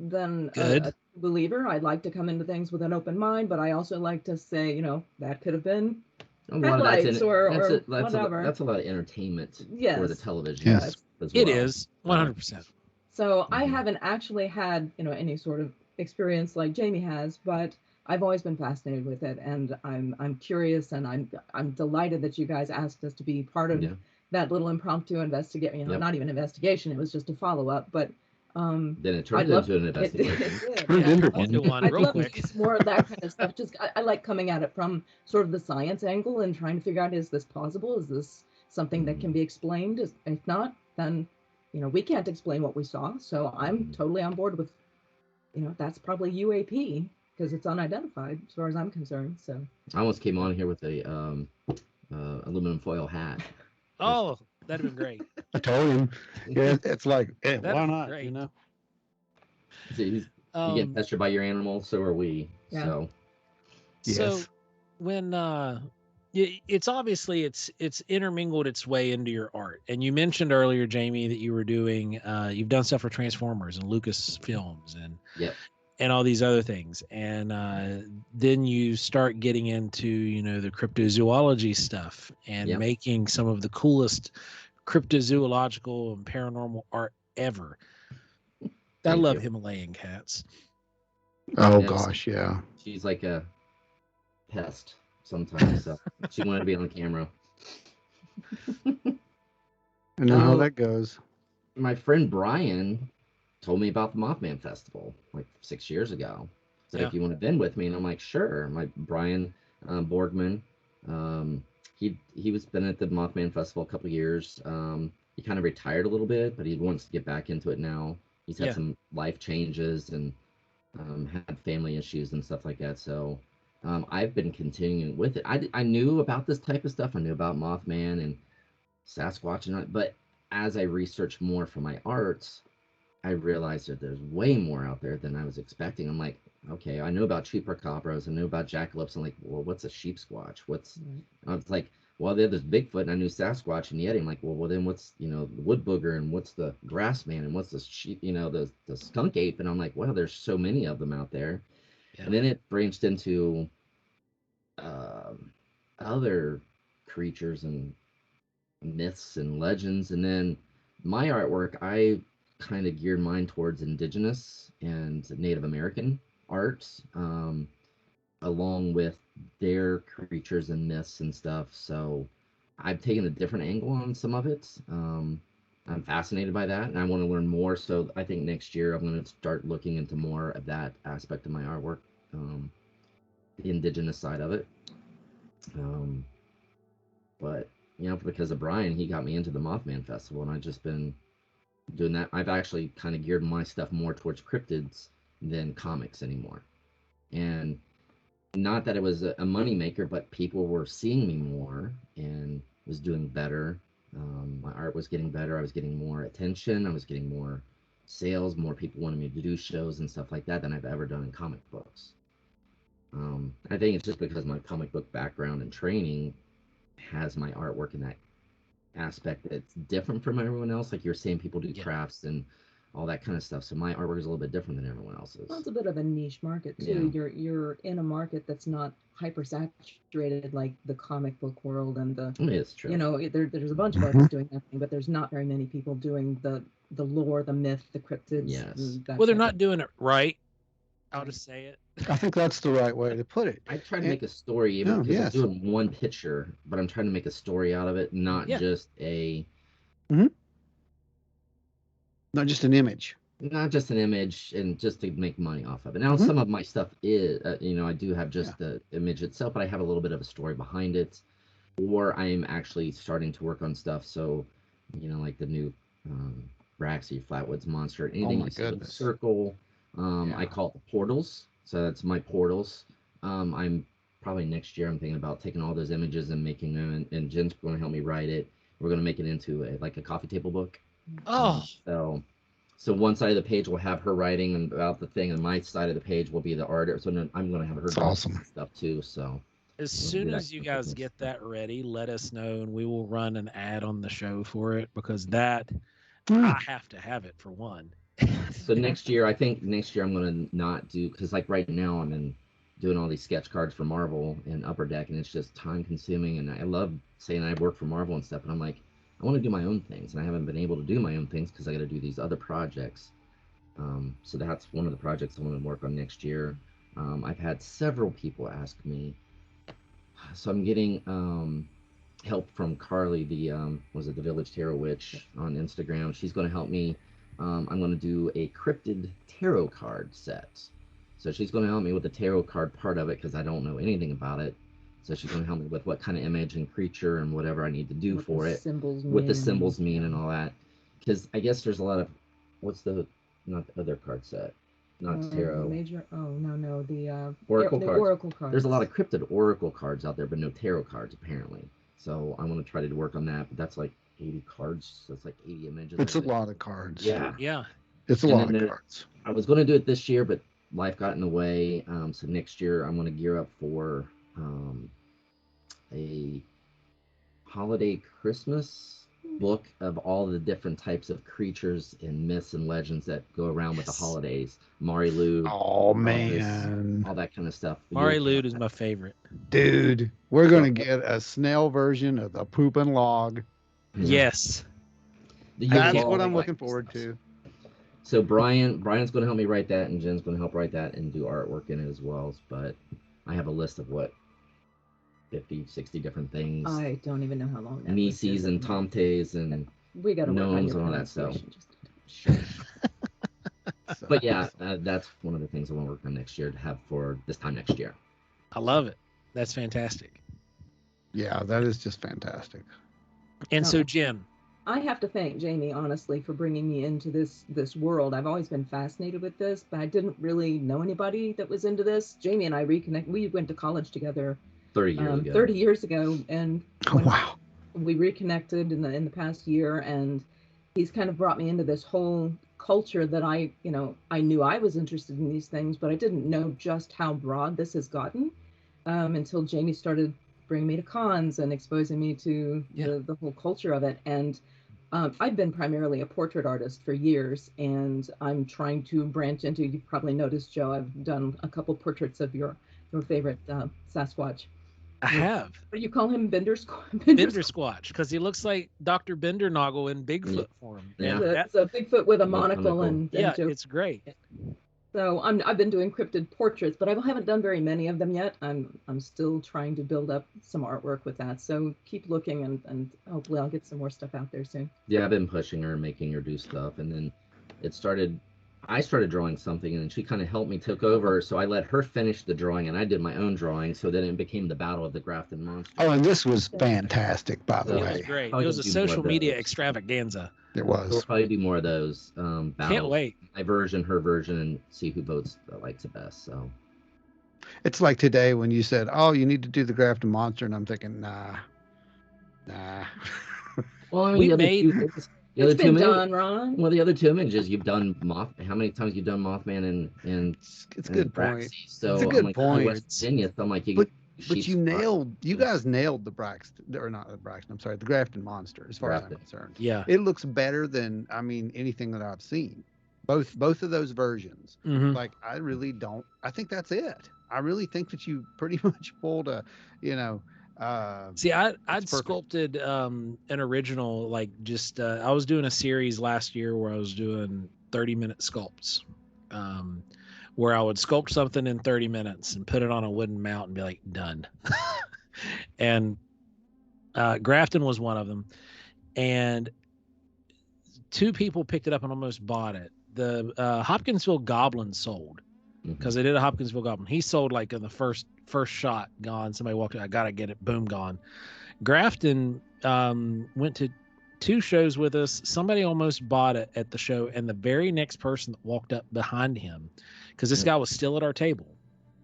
Good. a believer. I'd like to come into things with an open mind, but I also like to say, that could have been A lot of headlights or that's whatever. that's a lot of entertainment for the Yes. television yes. as It well. is 100%. So I Mhm. haven't actually had, any sort of experience like Jamie has, but I've always been fascinated with it, and I'm curious, and I'm delighted that you guys asked us to be part of Yeah. that little impromptu investigation. Yep. Not even investigation; it was just a follow up. But Then it I'd turned love into an it investigation. did, Turned yeah. into Into one I'd real love to quick. see more of that kind of stuff. Just I like coming at it from sort of the science angle and trying to figure out, is this plausible? Is this something that can be explained? If not, then we can't explain what we saw. So I'm totally on board with, that's probably UAP because it's unidentified as far as I'm concerned. So I almost came on here with a aluminum foil hat. Oh, that'd have been great. I told him. Yeah, it's like, hey, That'd why be not? great. See, you get Um, pestered by your animals, so are we. Yeah. So so Yes. when it's obviously it's intermingled its way into your art, and you mentioned earlier, Jamie, that you were doing you've done stuff for Transformers and Lucasfilms and yep. and all these other things, and then you start getting into the cryptozoology stuff and Yep. making some of the coolest cryptozoological and paranormal art ever. I Thank love you. Himalayan cats. Oh Yes. gosh, yeah. She's like a pest sometimes, so she wanted to be on camera. I know how Um, that goes. my friend Brian told me about the Mothman Festival like 6 years ago. Said Yeah. if you want to bend with me, and I'm like, sure. My Brian Borgman, he was been at the Mothman Festival a couple of years. He kind of retired a little bit, but he wants to get back into it now. He's had Yeah. some life changes and had family issues and stuff like that. So I've been continuing with it. I knew about this type of stuff. I knew about Mothman and Sasquatch, but as I researched more for my arts, I realized that there's way more out there than I was expecting. I'm like, okay, I know about chupacabras, I know about jackalopes. I'm like, well, what's a sheep squatch? I was like, well, there's Bigfoot, and I knew Sasquatch and Yeti. I'm like, well, then what's the wood booger, and what's the grass man, and what's the sheep, the skunk ape? And I'm like, well, there's so many of them out there. Yeah. And then it branched into other creatures and myths and legends. And then my artwork, I kind of geared mine towards indigenous and Native American arts, along with their creatures and myths and stuff. So I've taken a different angle on some of it. I'm fascinated by that, and I want to learn more. So I think next year I'm going to start looking into more of that aspect of my artwork, the indigenous side of it. But because of Brian, he got me into the Mothman Festival, and I've just been doing that. I've actually kind of geared my stuff more towards cryptids than comics anymore. And not that it was a money maker, but people were seeing me more and was doing better. My art was getting better. I was getting more attention. I was getting more sales. More people wanted me to do shows and stuff like that than I've ever done in comic books. I think it's just because my comic book background and training has my artwork in that aspect that's different from everyone else. Like you're saying, people do Yeah. crafts and all that kind of stuff. So my artwork is a little bit different than everyone else's. Well, it's a bit of a niche market too. Yeah. You're in a market that's not hyper saturated like the comic book world and the I mean, it's true. there's a bunch of artists doing that thing, but there's not very many people doing the lore, the myth, the cryptids. Yes. That Well, they're type not of- doing it right. I'll just say it. I think that's the right way to put it. I try to And- make a story, even Oh, because yes. I'm doing one picture, but I'm trying to make a story out of it, not Yeah. just a Not just an image. not just an image and just to make money off of it. Now, Mhm. some of my stuff is, I do have just the image itself, but I have a little bit of a story behind it. Or I'm actually starting to work on stuff. So, like the new Braxy Flatwoods monster, anything my you see with a goodness. circle. I Yeah. call it the portals. So that's my portals. I'm probably next year. I'm thinking about taking all those images and making them, and Jen's going to help me write it. We're going to make it into a coffee table book. Oh, So one side of the page will have her writing and about the thing, and my side of the page will be the art. So then I'm going to have her That's draw awesome. some stuff too. So as We'll soon do that as you kind of guys business. get that ready, let us know, and we will run an ad on the show for it because that I have to have it for one. So next year, I think next year I'm gonna not do, because like right now I'm in doing all these sketch cards for Marvel and Upper Deck, and it's just time consuming. And I love saying I work for Marvel and stuff, but I'm like, I want to do my own things, and I haven't been able to do my own things because I got to do these other projects. So that's one of the projects I want to work on next year. I've had several people ask me, so I'm getting help from Carly, the the Village Tarot Witch on Instagram. She's going to help me. I'm going to do a cryptid tarot card set. So she's going to help me with the tarot card part of it because I don't know anything about it. So she's going to help me with what kind of image and creature and whatever I need to do what for the it, symbols what the mean. symbols mean and all that. Because I guess there's a lot of not the other card set, not tarot. Major. Oh no, the Oracle the cards. oracle cards. There's a lot of cryptid oracle cards out there, but no tarot cards apparently. So I want to try to work on that. But that's like 80 cards. So it's like 80 images. It's a of it. lot of cards. Yeah. Yeah. It's a And lot then of there- cards. I was going to do it this year, but life got in the way. So next year I'm going to gear up for a holiday Christmas book of all the different types of creatures and myths and legends that go around with the Yes. holidays. Mari Lou, Oh this- man, all that kind of stuff. But Mari you'll- Lute is my favorite. dude, we're gonna get a Snell version of the pooping log. Yeah. Yes. You'll That's all what I'm like looking this forward stuff. to. So Brian's going to help me write that, and Jen's going to help write that and do artwork in it as well. But I have a list of 50, 60 different things. I don't even know how long that list Nieces is and at the moment. tomtes and We got to work on gnomes your and all that stuff. pronunciation. Just So, But yeah, that's one of the things I want to work on next year to have for this time next year. I love it. That's fantastic. yeah, that is just fantastic. And so, No. Jen, I have to thank Jamie, honestly, for bringing me into this world. I've always been fascinated with this, but I didn't really know anybody that was into this. Jamie and I reconnect. We went to college together 30 years ago. 30 years ago, and Oh, when wow. we reconnected in the past year, and he's kind of brought me into this whole culture that I knew I was interested in these things, but I didn't know just how broad this has gotten until Jamie started bringing me to cons and exposing me to the whole culture of it. And I've been primarily a portrait artist for years, and I'm trying to branch into, you've probably noticed, Joe, I've done a couple portraits of your favorite Sasquatch. I have What do you call him? Bender Squatch because he looks like Dr. Bendernoggle in Bigfoot form. Yeah. And that- It's a Bigfoot with a Monocle. monocle and yeah, Joe. it's great. So I've been doing cryptid portraits, but I haven't done very many of them yet. I'm still trying to build up some artwork with that. So keep looking, and hopefully I'll get some more stuff out there soon. Yeah, I've been pushing her, making her do stuff, and then I started drawing something, and then she kind of helped me, took over. So I let her finish the drawing, and I did my own drawing. So then it became the Battle of the Grafted Monster. Oh, and this was fantastic, by the It Yeah. was way. great. Probably It was a gonna do more social of media those. extravaganza. It We'll was. probably do more of those battles. Can't wait. My version, her version, and see who votes likes it best. So It's like today when you said, "Oh, you need to do the Grafton Monster," and I'm thinking, nah. well, I mean, We the other made- two things, The It's other two been done, Ron. Well, the other two images you've done How many times you've done Mothman and It's a and good point. Braxy? It's a So I'm good like, oh, point. West Virginia. So I'm like, you But could but sheep's heart. you guys nailed the Braxton, or not the Braxton. I'm sorry, the Grafton Monster. As far as I'm Grafton. concerned, Yeah. it looks better than anything that I've seen. Both of those versions. Mhm. Like I really don't. I think that's it. I really think that you pretty much pulled a, you know, See, I'd perfect. sculpted an original, like just I was doing a series last year where I was doing 30-minute sculpts, where I would sculpt something in 30 minutes and put it on a wooden mount and be like, done. And Grafton was one of them, and two people picked it up and almost bought it. The Hopkinsville Goblin sold, because they did a Hopkinsville Goblin. He sold like in the first shot, gone. Somebody walked in, I gotta get it, boom, gone. Grafton went to 2 shows with us. Somebody almost bought it at the show, and the very next person that walked up behind him, because this guy was still at our table.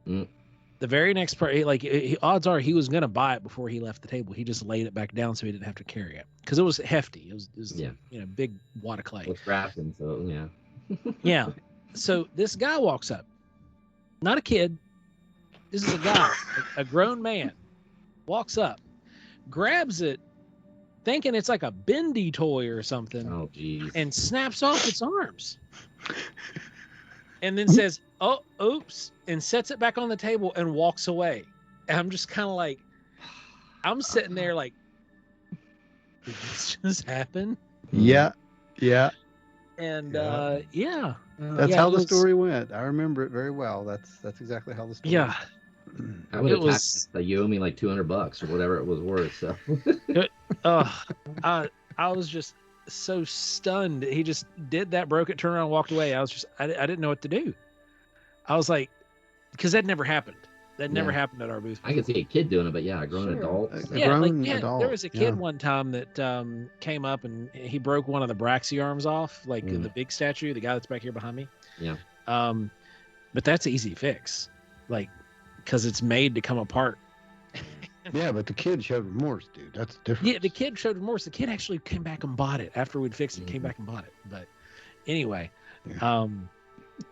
The very next part, like odds are he was gonna buy it before he left the table. He just laid it back down so he didn't have to carry it, because it was hefty. It was Yeah. you know, big wad of clay. It's Grafton, so yeah. Yeah. So this guy walks up, not a kid. This is a guy, a grown man, walks up, grabs it, thinking it's like a bendy toy or something, Oh, geez. and snaps off its arms. And then says, "Oh, oops," and sets it back on the table and walks away. And I'm just kind of like, I'm sitting there like, did this just happen? Yeah, yeah. And Yeah. yeah. That's Yeah, how it the was- story went. I remember it very well. That's exactly how the story Yeah. went. I would It have was- taxed you owe me like $200 or whatever it was worth. So I was just so stunned. He just did that, broke it, turned around, walked away. I didn't know what to do. I was like, because that never happened. That never Yeah. happened at our booth. I can see a kid doing it, but yeah, a grown Sure. adult. A so- Yeah, like grown there adult, was a kid yeah. one time that came up and he broke one of the Braxy arms off, like the big statue, the guy that's back here behind me. Yeah. But that's an easy fix, like, because it's made to come apart. Yeah, but the kid showed remorse, dude. That's different. Yeah, the kid showed remorse. The kid actually came back and bought it after we'd fixed it. Came back and bought it. But anyway,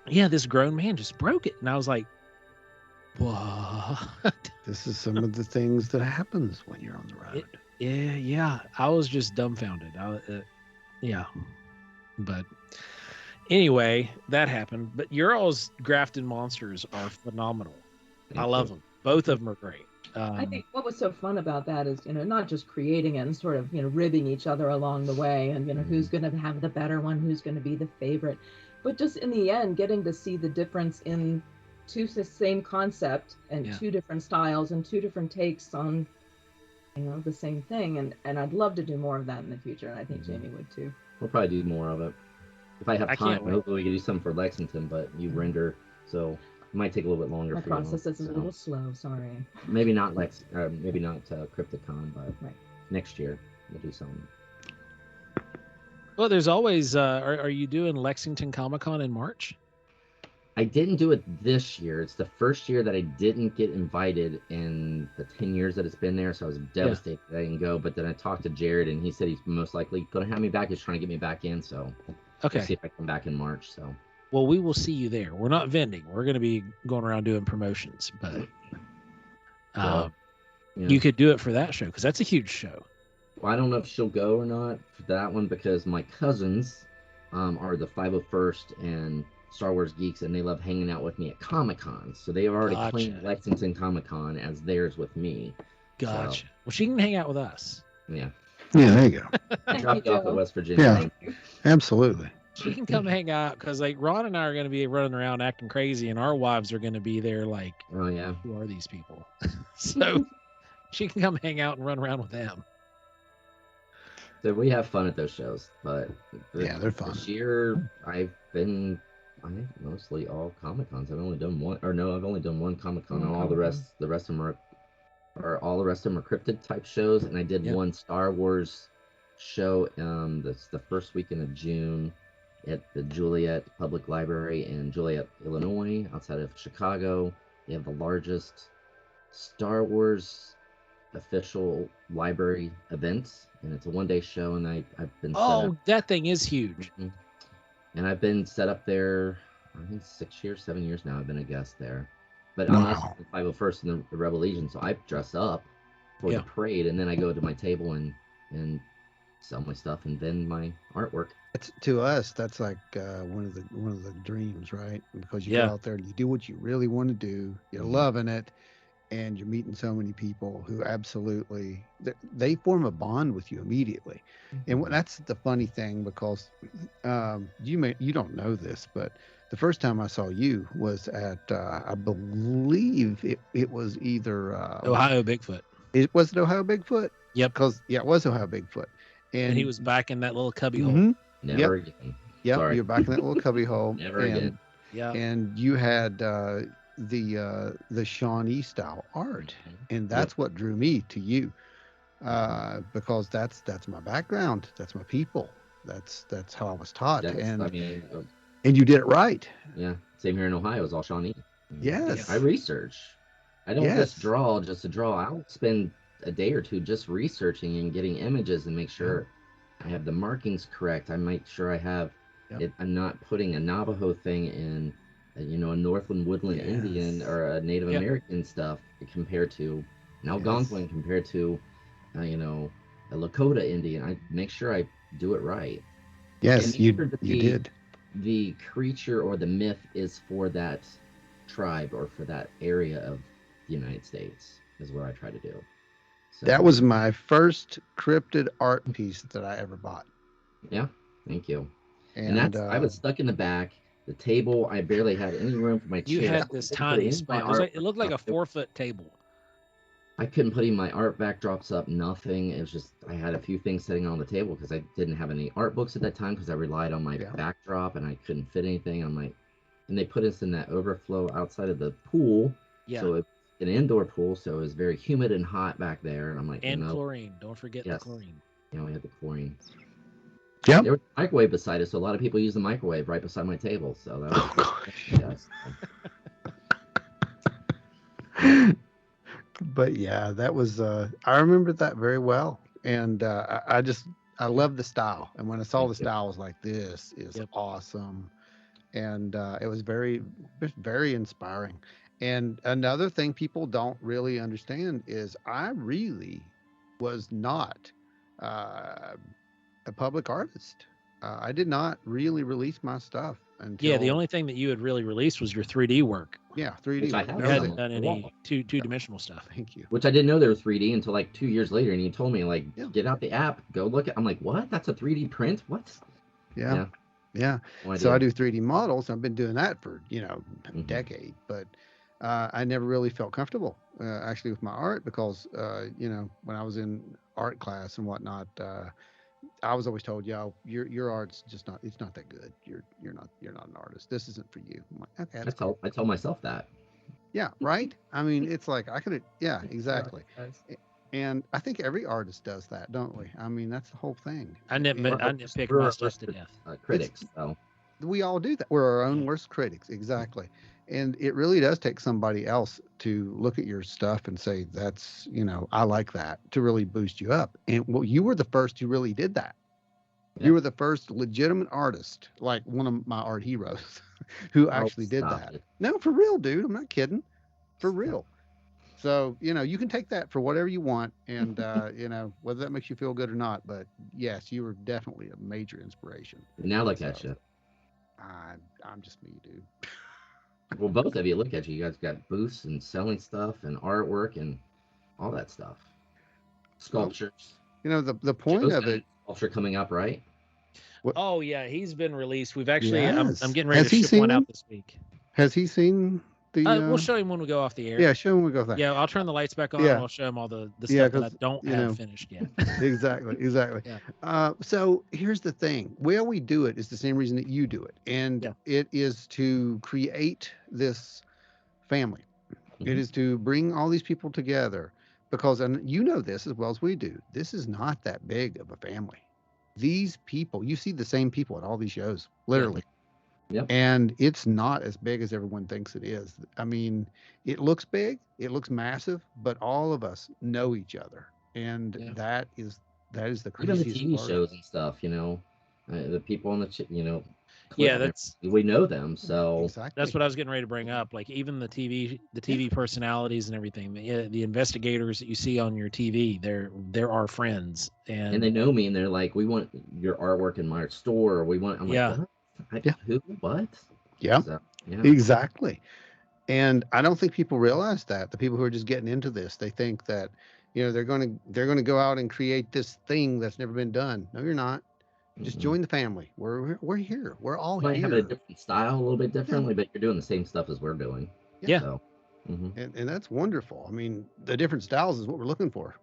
yeah, this grown man just broke it, and I was like, "What?" This is some of the things that happens when you're on the road. Yeah. I was just dumbfounded. Yeah, but anyway, that happened. But your all's Grafton monsters are phenomenal. I love them. Both of them are great. I think what was so fun about that is, not just creating it and sort of, ribbing each other along the way, and who's going to have the better one, who's going to be the favorite, but just in the end, getting to see the difference in the same concept and 2 different styles and 2 different takes on, the same thing. And I'd love to do more of that in the future. And I think Jamie would too. We'll probably do more of it if I have can't time. wait. Hopefully, we can do something for Lexington, but you render, so it might take a little bit longer. My for you all, process is a so. little slow. Sorry. Maybe not maybe not Crypticon, but Right. next year we'll do something. Well, there's always. Are you doing Lexington Comic Con in March? I didn't do it this year. It's the first year that I didn't get invited in the 10 years that it's been there. So I was devastated that I didn't go. But then I talked to Jared, and he said he's most likely going to have me back. He's trying to get me back in. So Okay. we'll see if I come back in March. So Well, we will see you there. We're not vending. We're going to be going around doing promotions, but yeah. you could do it for that show because that's a huge show. Well, I don't know if she'll go or not for that one because my cousins are the 501st and Star Wars geeks, and they love hanging out with me at Comic Con. So they have already claimed Lexington Comic Con as theirs with me. Gotcha. So, well, she can hang out with us. Yeah. Yeah, there you go. Drop you off at West Virginia. Yeah. Absolutely. She can come hang out because, like, Ron and I are going to be running around acting crazy, and our wives are going to be there, like, oh yeah, who are these people? So she can come hang out and run around with them. So we have fun at those shows, but Yeah, they're fun. This year I think mostly all Comic Cons. I've only done one, or no, I've only done one Comic Con, and all the rest of them are all the rest of them are cryptid type shows. And I did one Star Wars show. That's the first weekend of June at the Juliet Public Library in Juliet, Illinois, outside of Chicago. They have the largest Star Wars official library events, and it's a 1-day show, and I've been set up. Oh, that thing is huge. Mhm. And I've been set up there, I think 6 years, 7 years now. I've been a guest there. But I'm also Wow. the 501st in the Rebel Legion, so I dress up for Yeah. the parade, and then I go to my table and sell my stuff and vend my artwork. It's, to us, that's like one of the dreams, right? Because you go Yeah. out there and you do what you really want to do. You're Mhm. loving it, and you're meeting so many people who absolutely they form a bond with you immediately. And Mhm. that's the funny thing, because you don't know this, but the first time I saw you was at I believe it was either Ohio Bigfoot. it was it Ohio Bigfoot, Yep. because yeah, it was Ohio Bigfoot, And he was back in that little cubby hole. mhm, Never yep, again. yep, Sorry. you're back in that little cubby hole, Never again. Yeah. and you had the Shawnee style art, Mhm. and Yep. that's what drew me to you, because that's my background, that's my people, that's how I was taught, That's, I mean, and you did it right. yeah, same here in Ohio. It's all Shawnee. I Yes, research. I don't just yes, draw just to draw. I'll spend a day or two just researching and getting images and make yeah, sure I have the markings correct. I make sure I have yep, it. I'm not putting a Navajo thing in, a Northland Woodland Indian yes, or a Native Yep. American stuff compared to an yes, Algonquin compared to, a Lakota Indian. I make sure I do it right and yes, make sure that you did. the creature or the myth is for that tribe or for that area of the United States is what I try to do. That So was my first cryptid art piece that I ever bought, yeah, thank you. And and that's I was stuck in the back. The table, I barely had any room for my You chair. had I this couldn't put tiny any of my spot. It artwork looked like up. a 4-foot table. I couldn't put any of my art backdrops up. Nothing. It was just I had a few things sitting on the table because I didn't have any art books at that time because I relied on my yeah, backdrop and I couldn't fit anything. I'm like, and they put us in that overflow outside of the pool, Yeah. so it's an indoor pool, so it was very humid and hot back there. And I'm like, And no, chlorine. Don't forget the yes, chlorine. we had the chlorine. yep. There was a microwave beside us, so a lot of people use the microwave right beside my table. So that was Oh gosh. yes. Yep. But yeah, that was I remember that very well, and I just I love the style, and when I saw Thank the you. style, I was like, this is Yep. awesome, and it was very inspiring. And another thing people don't really understand is I really was not uh, a public artist. I did not really release my stuff Yeah. The until, only thing that you had really released was your 3D work. yeah, 3D Which I work. have You That was some hadn't it. on done the any wall. two-dimensional stuff. Thank you. Which I didn't know they were 3D until like 2 years later, and you told me like, Yeah, get out the app, go look at. I'm like, what? That's a 3D print? What? yeah. Yeah, Yeah. no So I idea. do 3D models. I've been doing that for, a Hmm. decade, but I never really felt comfortable actually with my art because, when I was in art class and whatnot, I was always told, "Yo, your art's just not. It's not that good. You're not an artist. This isn't for you." I'm like, okay, I that's cool. tell I tell myself that. Yeah, right. I mean, it's like I could. Yeah, Yeah, exactly. guys. And I think every artist does that, don't we? I mean, that's the whole thing. Well, I nitpick we're my our stuff worst to death. It's critics, so we all do that. We're our own Yeah. worst critics, exactly. And it really does take somebody else to look at your stuff and say, "That's I like that," to really boost you up. And well, you were the first who really did that. You yeah. were the first legitimate artist, like one of my art heroes, who Oh, actually did stop that. it. No, for real, dude. I'm not kidding. For Stop. real. So, you can take that for whatever you want, and whether that makes you feel good or not. But yes, you were definitely a major inspiration. Now look at So you. I'm just me, dude. Well, both of you, look at you. You guys got booths and selling stuff and artwork and all that stuff. Well, Sculptures. the point Joe's of got a it. sculpture coming up, right? What? Oh yeah, he's been released. We've actually I'm Yes. getting ready to ship one out this week. Has he seen the? We'll show him when we go off the air. Yeah, show him we go there. Yeah, I'll turn the lights back on and Yeah, we'll show him all the yeah, stuff that I because don't have finished yet. exactly. Yeah. So here's the thing: where we do it is the same reason that you do it, and Yeah. it is to create this family. It Mhm. is to bring all these people together because, and you know this as well as we do, this is not that big of a family. These people, you see the same people at all these shows, Yeah. literally. Yep. And it's not as big as everyone thinks it is. I mean, it looks big, it looks massive, but all of us know each other, and Yeah. that is the Even the craziest TV part of shows it. and stuff, the people on the clip Yeah, on there, that's we know them. So that's Exactly. what I was getting ready to bring up. Like even the TV personalities and everything, the investigators that you see on your TV, they're our friends, and and they know me, and they're like, "We want your artwork in my store." Or we want. I'm like, yeah, "What? Yeah. Who? What?" Yeah. So yeah. Exactly. And I don't think people realize that. The people who are just getting into this, they think that, they're going to go out and create this thing that's never been done. No, you're not. Just Mm-mm. join the family. We're here. We're all Might have it a here. different style, a little bit Yeah. differently, but you're doing the same stuff as we're doing. Yeah. yeah, So, hmm And that's wonderful. I mean, the different styles is what we're looking for,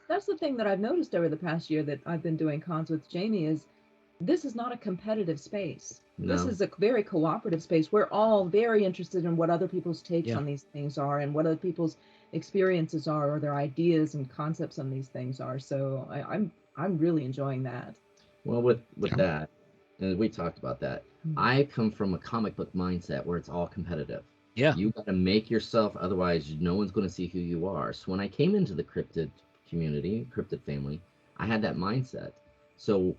That's the thing that I've noticed over the past year that I've been doing cons with Jamie is this is not a competitive space. This no, is a very cooperative space. We're all very interested in what other people's takes yeah. on these things are and what other people's experiences are or their ideas and concepts on these things are. So I'm really enjoying that. well, with Yeah. that, and we talked about that. I come from a comic book mindset where it's all competitive. Yeah. You got to make yourself, otherwise, no one's going to see who you are. So when I came into the cryptid community, cryptid family, I had that mindset. So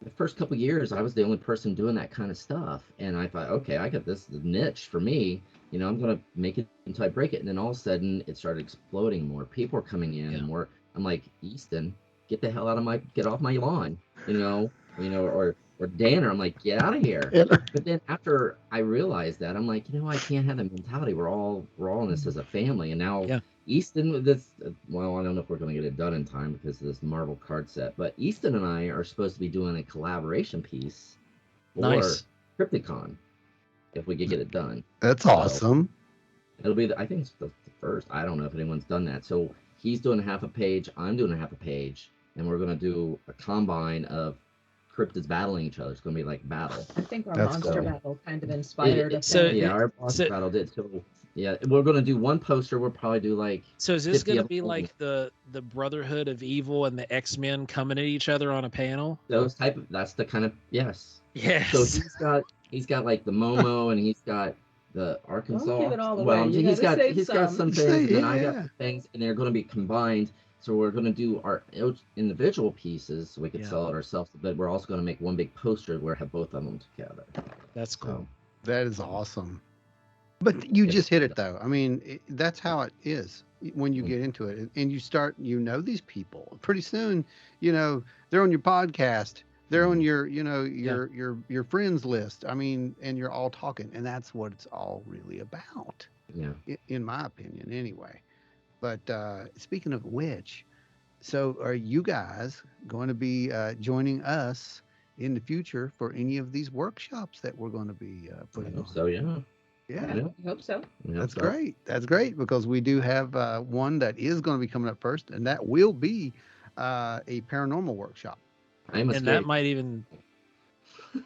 the first couple years, I was the only person doing that kind of stuff, and I thought, okay, I got this niche for me. I'm gonna make it until I break it. And then all of a sudden, it started exploding. More people are coming in, Yeah. and more. I'm like, Easton, get off my lawn, or Danner. I'm like, get out of here. Yeah. But then after I realized that, I'm like, I can't have that mentality. We're all in this as a family, and now Yeah. Easton, with this, well, I don't know if we're going to get it done in time because of this Marvel card set, but Easton and I are supposed to be doing a collaboration piece for Nice. Crypticon if we could get it done. That's So awesome. it'll be, I think it's the first. I don't know if anyone's done that. So he's doing a half a page, I'm doing a half a page, and we're going to do a combine of cryptids battling each other. It's going to be like battle. I think our That's monster cool. battle kind of inspired a So thing. Yeah, it, our boss so battle did. So yeah, we're going to do one poster. We'll probably do like so is this 50 going to of be them. like the Brotherhood of Evil and the X-Men coming at each other on a panel? Those type of, that's the kind of, yes. Yes. So he's got like the Momo, and he's got the Arkansas. Don't give it all Well, away. You he's gotta got save he's got some. some things, and then I got Yeah. some things, and they're going to be combined. So we're going to do our individual pieces, so we could Yeah. sell it ourselves. But we're also going to make one big poster where we have both of them together. That's cool. That is awesome. But you Yeah. just hit it though. I mean, that's how it is when you Mm. get into it, and you start. These people. Pretty soon, they're on your podcast. They're on your, your friends list. I mean, and you're all talking, and that's what it's all really about, Yeah. in my opinion, anyway. But speaking of which, so are you guys going to be joining us in the future for any of these workshops that we're going to be I putting hope on? so. Yeah. Yeah. Yeah. I hope so. I hope That's so. great. That's great because we do have one that is going to be coming up first, and that will be a paranormal workshop. I'm a And scary.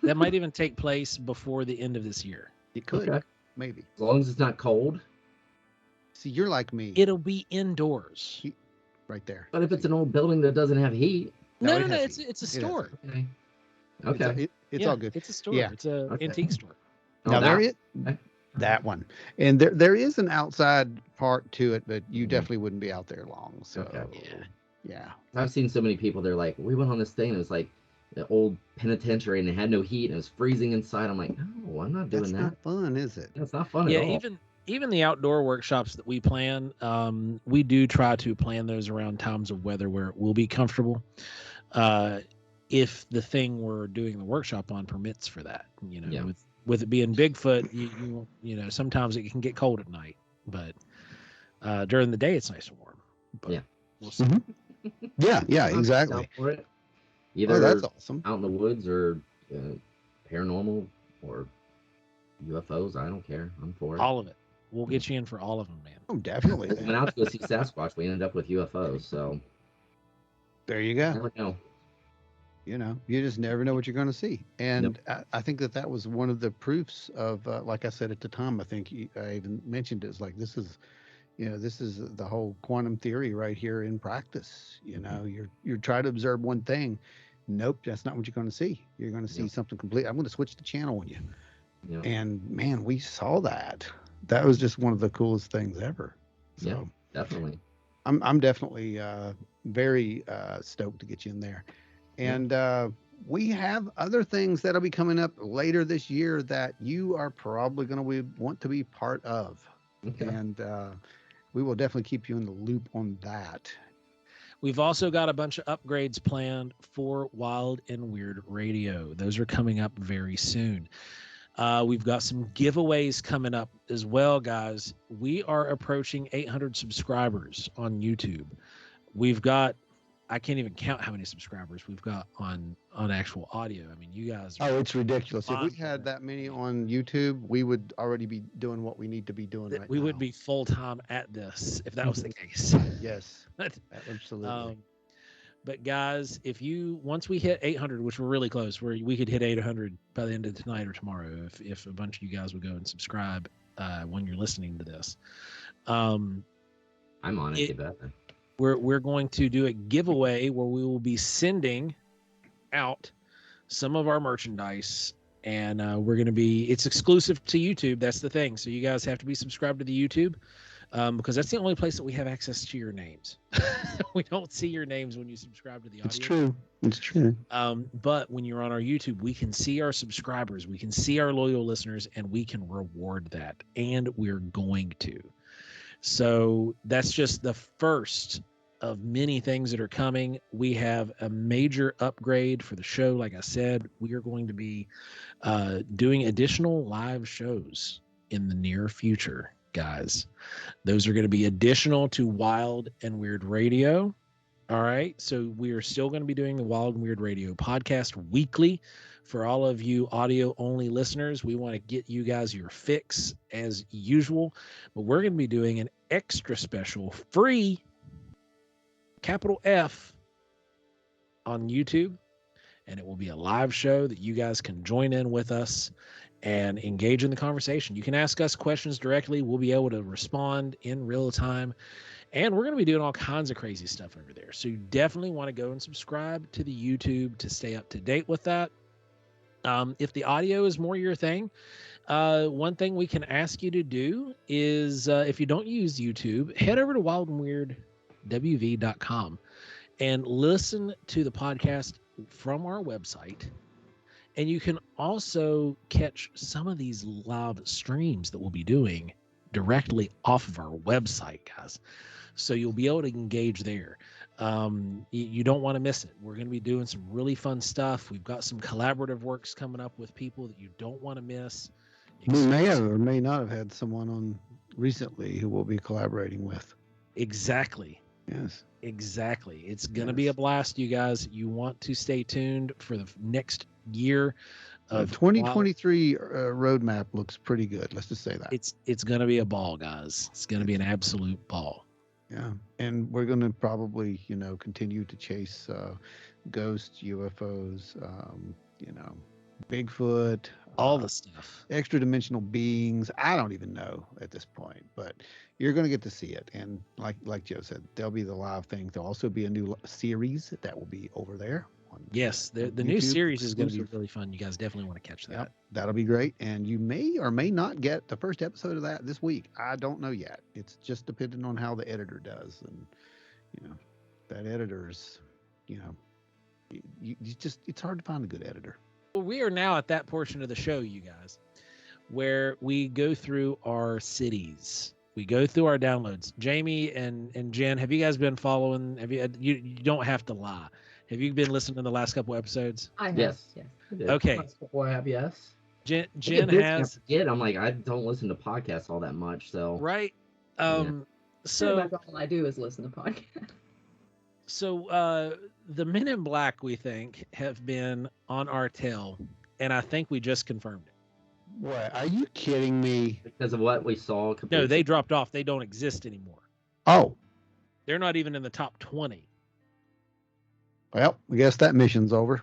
that might even take place before the end of this year. It could, Okay. maybe. As long as it's not cold. See, you're like me, It'll be indoors. right there. But if it's an old building that doesn't have heat, No, it no, no. has It's a heat. It has store. heat. okay. It's, Okay. it's Yeah, all good. It's a store. Yeah. It's a Okay. antique store. Now Oh, there that- is okay. that one, and there is an outside part to it, but you Mhm. definitely wouldn't be out there long. So Okay. yeah. I've seen so many people. They're like, we went on this thing. And it was like the old penitentiary, and it had no heat, and it was freezing inside. I'm like, no, I'm not doing That's that. not fun, is it? That's not fun Yeah, at all. even the outdoor workshops that we plan, we do try to plan those around times of weather where it will be comfortable. If the thing we're doing the workshop on permits for that, Yeah. with it being Bigfoot, sometimes it can get cold at night, but during the day it's nice and warm. But Yeah. we'll see. Yeah, I'm exactly. down for it. Oh, Either that's awesome. out in the woods or paranormal or UFOs. I don't care. I'm for it. All of it. We'll get you in for all of them, man. Oh, definitely. We went out to go see Sasquatch. We ended up with UFOs. So There you go. never know. You just never know what you're going to see. And I think that was one of the proofs of, like I said at the time, I think I even mentioned it, it's like, this is the whole quantum theory right here in practice. You're trying to observe one thing. nope, that's not what you're going to see. You're going to see Yep. something complete. I'm going to switch the channel on you. Yep. And man, we saw that. That was just one of the coolest things ever. So Yeah, definitely. I'm definitely very stoked to get you in there. Yeah. And we have other things that'll be coming up later this year that you are probably going to want to be part of. Okay. And we will definitely keep you in the loop on that. We've also got a bunch of upgrades planned for Wild and Weird Radio. Those are coming up very soon. We've got some giveaways coming up as well, guys. We are approaching 800 subscribers on YouTube. We've got, I can't even count how many subscribers we've got on actual audio. I mean, you guys are, Oh, it's ridiculous. If we monster. had that many on YouTube, we would already be doing what we need to be doing right we now. would be full-time at this if that was the case. Yes, But, absolutely. but guys, once we hit 800, which we're really close, we could hit 800 by the end of tonight or tomorrow if a bunch of you guys would go and subscribe when you're listening to this. I'm on it, you bet. We're going to do a giveaway where we will be sending out some of our merchandise, and it's exclusive to YouTube. That's the thing. So you guys have to be subscribed to the YouTube. Because that's the only place that we have access to your names. We don't see your names when you subscribe to the audio. It's true. It's true. But when you're on our YouTube, we can see our subscribers, we can see our loyal listeners, and we can reward that. And we're going to. So that's just the first of many things that are coming. We have a major upgrade for the show. Like I said, we are going to be doing additional live shows in the near future, guys. Those are going to be additional to Wild and Weird Radio. All right. So we are still going to be doing the Wild and Weird Radio podcast weekly. For all of you audio only listeners, we want to get you guys your fix as usual. But we're going to be doing an extra special free capital F on YouTube. And it will be a live show that you guys can join in with us and engage in the conversation. You can ask us questions directly. We'll be able to respond in real time. And we're going to be doing all kinds of crazy stuff over there. So you definitely want to go and subscribe to the YouTube to stay up to date with that. If the audio is more your thing, one thing we can ask you to do is if you don't use YouTube, head over to wildandweirdwv.com and listen to the podcast from our website. And you can also catch some of these live streams that we'll be doing directly off of our website, guys. So you'll be able to engage there. You don't want to miss it. We're going to be doing some really fun stuff. We've got some collaborative works coming up with people that you don't want to miss. We may have or may not have had someone on recently who we'll be collaborating with. Exactly. Yes. Exactly. It's going to be a blast, you guys. You want to stay tuned for the next year. The 2023 roadmap looks pretty good. Let's just say that. It's going to be a ball, guys. It's going to be an absolute ball. Yeah. And we're going to probably, continue to chase ghosts, UFOs, Bigfoot, all the stuff, extra dimensional beings. I don't even know at this point, but you're going to get to see it. And like Joe said, there'll be the live thing. There'll also be a new series that will be over there. Yes, the new series is going to be really fun. You guys definitely want to catch that. Yep, that'll be great. And you may or may not get the first episode of that this week. I don't know yet. It's just depending on how the editor does. And, that editor's, it's hard to find a good editor. Well, we are now at that portion of the show, you guys, where we go through our cities. We go through our downloads. Jamie and Jen, have you guys been following? You don't have to lie. Have you been listening to the last couple episodes? I have. Yes. Okay. Last couple I have, yes. Jen has. I'm like, I don't listen to podcasts all that much, so. Right. So that's all I do is listen to podcasts. So the Men in Black, we think, have been on our tail, and I think we just confirmed it. What? Are you kidding me? Because of what we saw. No, they dropped off. They don't exist anymore. Oh. They're not even in the top 20. Well, I guess that mission's over.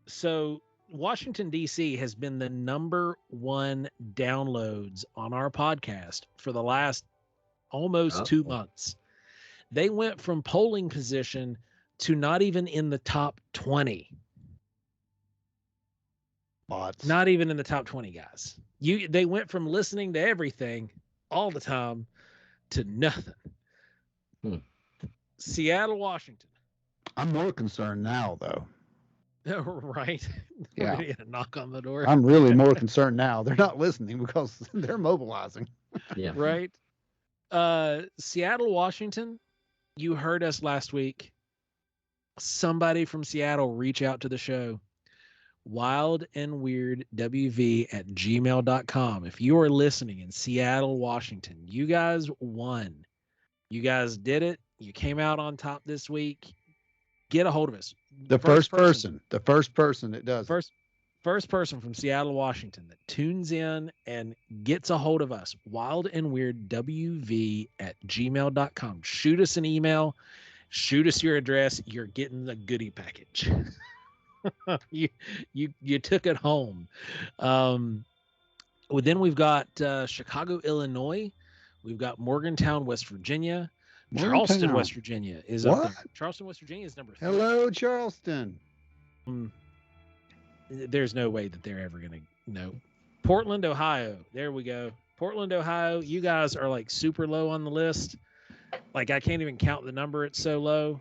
So Washington, D.C. has been the #1 downloads on our podcast for the last almost 2 months. They went from polling position to not even in the top 20. Bots. Not even in the top 20, guys. They went from listening to everything all the time to nothing. Seattle, Washington. I'm more concerned now, though. Right. Yeah. We're gonna get a knock on the door. I'm really more concerned now. They're not listening because they're mobilizing. Yeah. Right. Seattle, Washington. You heard us last week. Somebody from Seattle reach out to the show. wildandweirdwv@gmail.com. If you are listening in Seattle, Washington, you guys won. You guys did it. You came out on top this week. Get a hold of us. The first person that does it. First person from Seattle, Washington that tunes in and gets a hold of us, wildandweirdwv@gmail.com. Shoot us an email. Shoot us your address. You're getting the goodie package. you took it home. Then we've got Chicago, Illinois. We've got Morgantown, West Virginia. Charleston, West Virginia is up there. Charleston, West Virginia is number 3. Hello, Charleston. There's no way that they're ever going to know. Portland, Ohio. There we go. Portland, Ohio. You guys are like super low on the list. Like I can't even count the number. It's so low.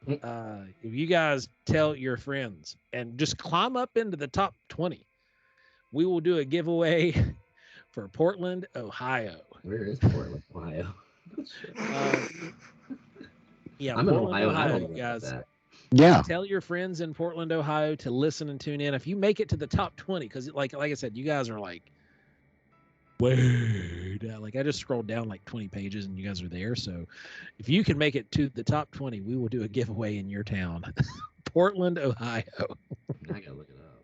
If you guys tell your friends and just climb up into the top 20, we will do a giveaway for Portland, Ohio. Where is Portland, Ohio? Yeah, I'm Portland, in Ohio. Ohio, I don't know guys. that. Yeah. Tell your friends in Portland, Ohio to listen and tune in. If you make it to the top 20, because like I said, you guys are like way down. Like I just scrolled down like 20 pages and you guys are there. So if you can make it to the top 20, we will do a giveaway in your town. Portland, Ohio. I gotta look it up.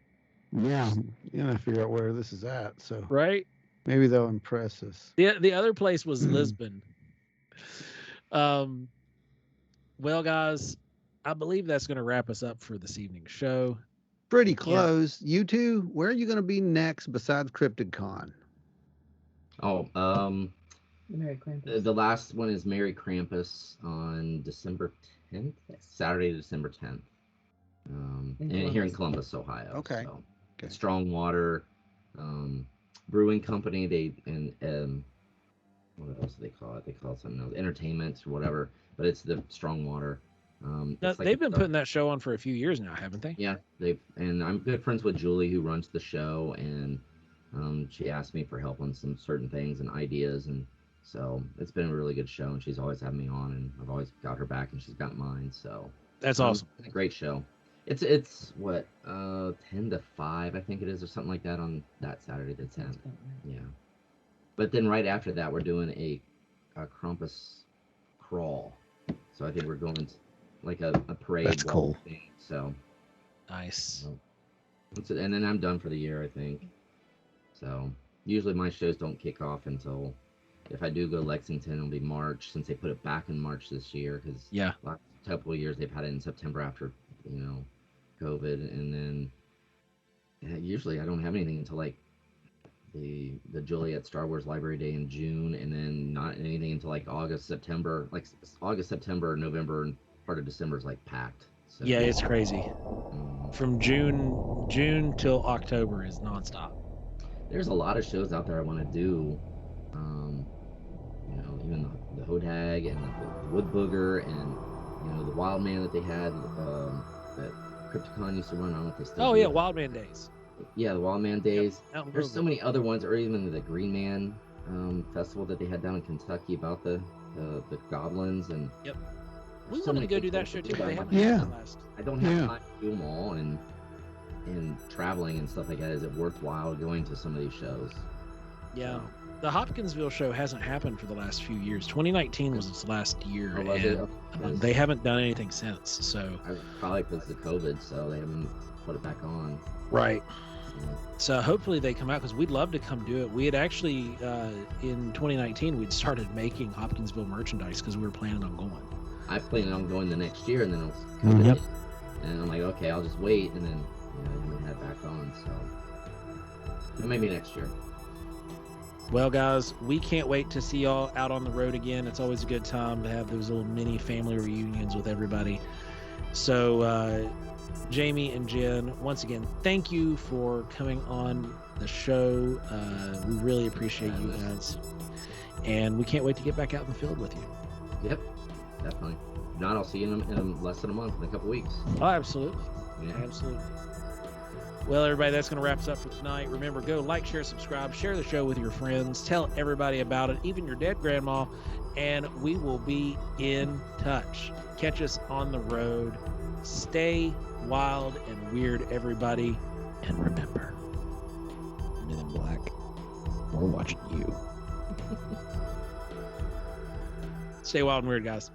Yeah. You gotta figure out where this is at. So Right? maybe they'll impress us. The other place was Lisbon. Well, guys, I believe that's going to wrap us up for this evening's show. Pretty close. Yeah. You two, where are you going to be next besides Cryptid Con? Oh, Merry Krampus. The last one is Merry Krampus on December 10th, Saturday, December 10th. Here in Columbus, Ohio. Okay. So, Strong Water Brewing Company. What else do they call it? They call it something else, entertainment or whatever. But it's the Strong Water. Now, they've been putting that show on for a few years now, haven't they? Yeah, and I'm good friends with Julie, who runs the show, and she asked me for help on some certain things and ideas, and so it's been a really good show. And she's always had me on, and I've always got her back, and she's got mine. So that's awesome. It's a great show. It's what 10 to 5, I think it is, or something like that on that Saturday the 10th. Yeah, but then right after that, we're doing a Krampus crawl. So I think we're going to like a parade. That's cool. Thing, so nice. And then I'm done for the year, I think. So usually my shows don't kick off until, if I do go to Lexington, it'll be March, since they put it back in March this year. Because last couple of years they've had it in September after COVID, and then usually I don't have anything until like the Joliet Star Wars Library Day in June, and then not anything until like August, September, November, and part of December is like packed. So, yeah, it's crazy. From June till October is nonstop. There's a lot of shows out there I want to do. Even the Hodag and the Wood Booger and the Wild Man that they had that Crypticon used to run. I don't know if they still. Oh yeah, Wild Man Days. Yeah, the Wild Man Days. Yep. There's so many other ones, or even the Green Man festival that they had down in Kentucky about the goblins and. Yep. We want to go do that show too, but they haven't. Yeah. I don't have time to do them all, and traveling and stuff like that. Is it worthwhile going to some of these shows? Yeah. The Hopkinsville show hasn't happened for the last few years. 2019 was its last year, and they haven't done anything since. So probably because of COVID, so they haven't put it back on. Right. Yeah. So hopefully they come out, because we'd love to come do it. We had actually in 2019 we'd started making Hopkinsville merchandise because we were planning on going. I planned on going the next year, and then it was COVID. Yep. And I'm like, okay, I'll just wait, and then I haven't had it back on. So maybe next year. Well, guys, we can't wait to see y'all out on the road again. It's always a good time to have those little mini family reunions with everybody. So, Jamie and Jen, once again, thank you for coming on the show. We really appreciate you guys. And we can't wait to get back out in the field with you. Yep, definitely. If not, I'll see you in less than a month, in a couple weeks. Oh, absolutely. Yeah. Absolutely. Well, everybody, that's going to wrap us up for tonight. Remember, go like, share, subscribe, share the show with your friends, tell everybody about it, even your dead grandma, and we will be in touch. Catch us on the road. Stay wild and weird, everybody. And remember, Men in Black, we're watching you. Stay wild and weird, guys.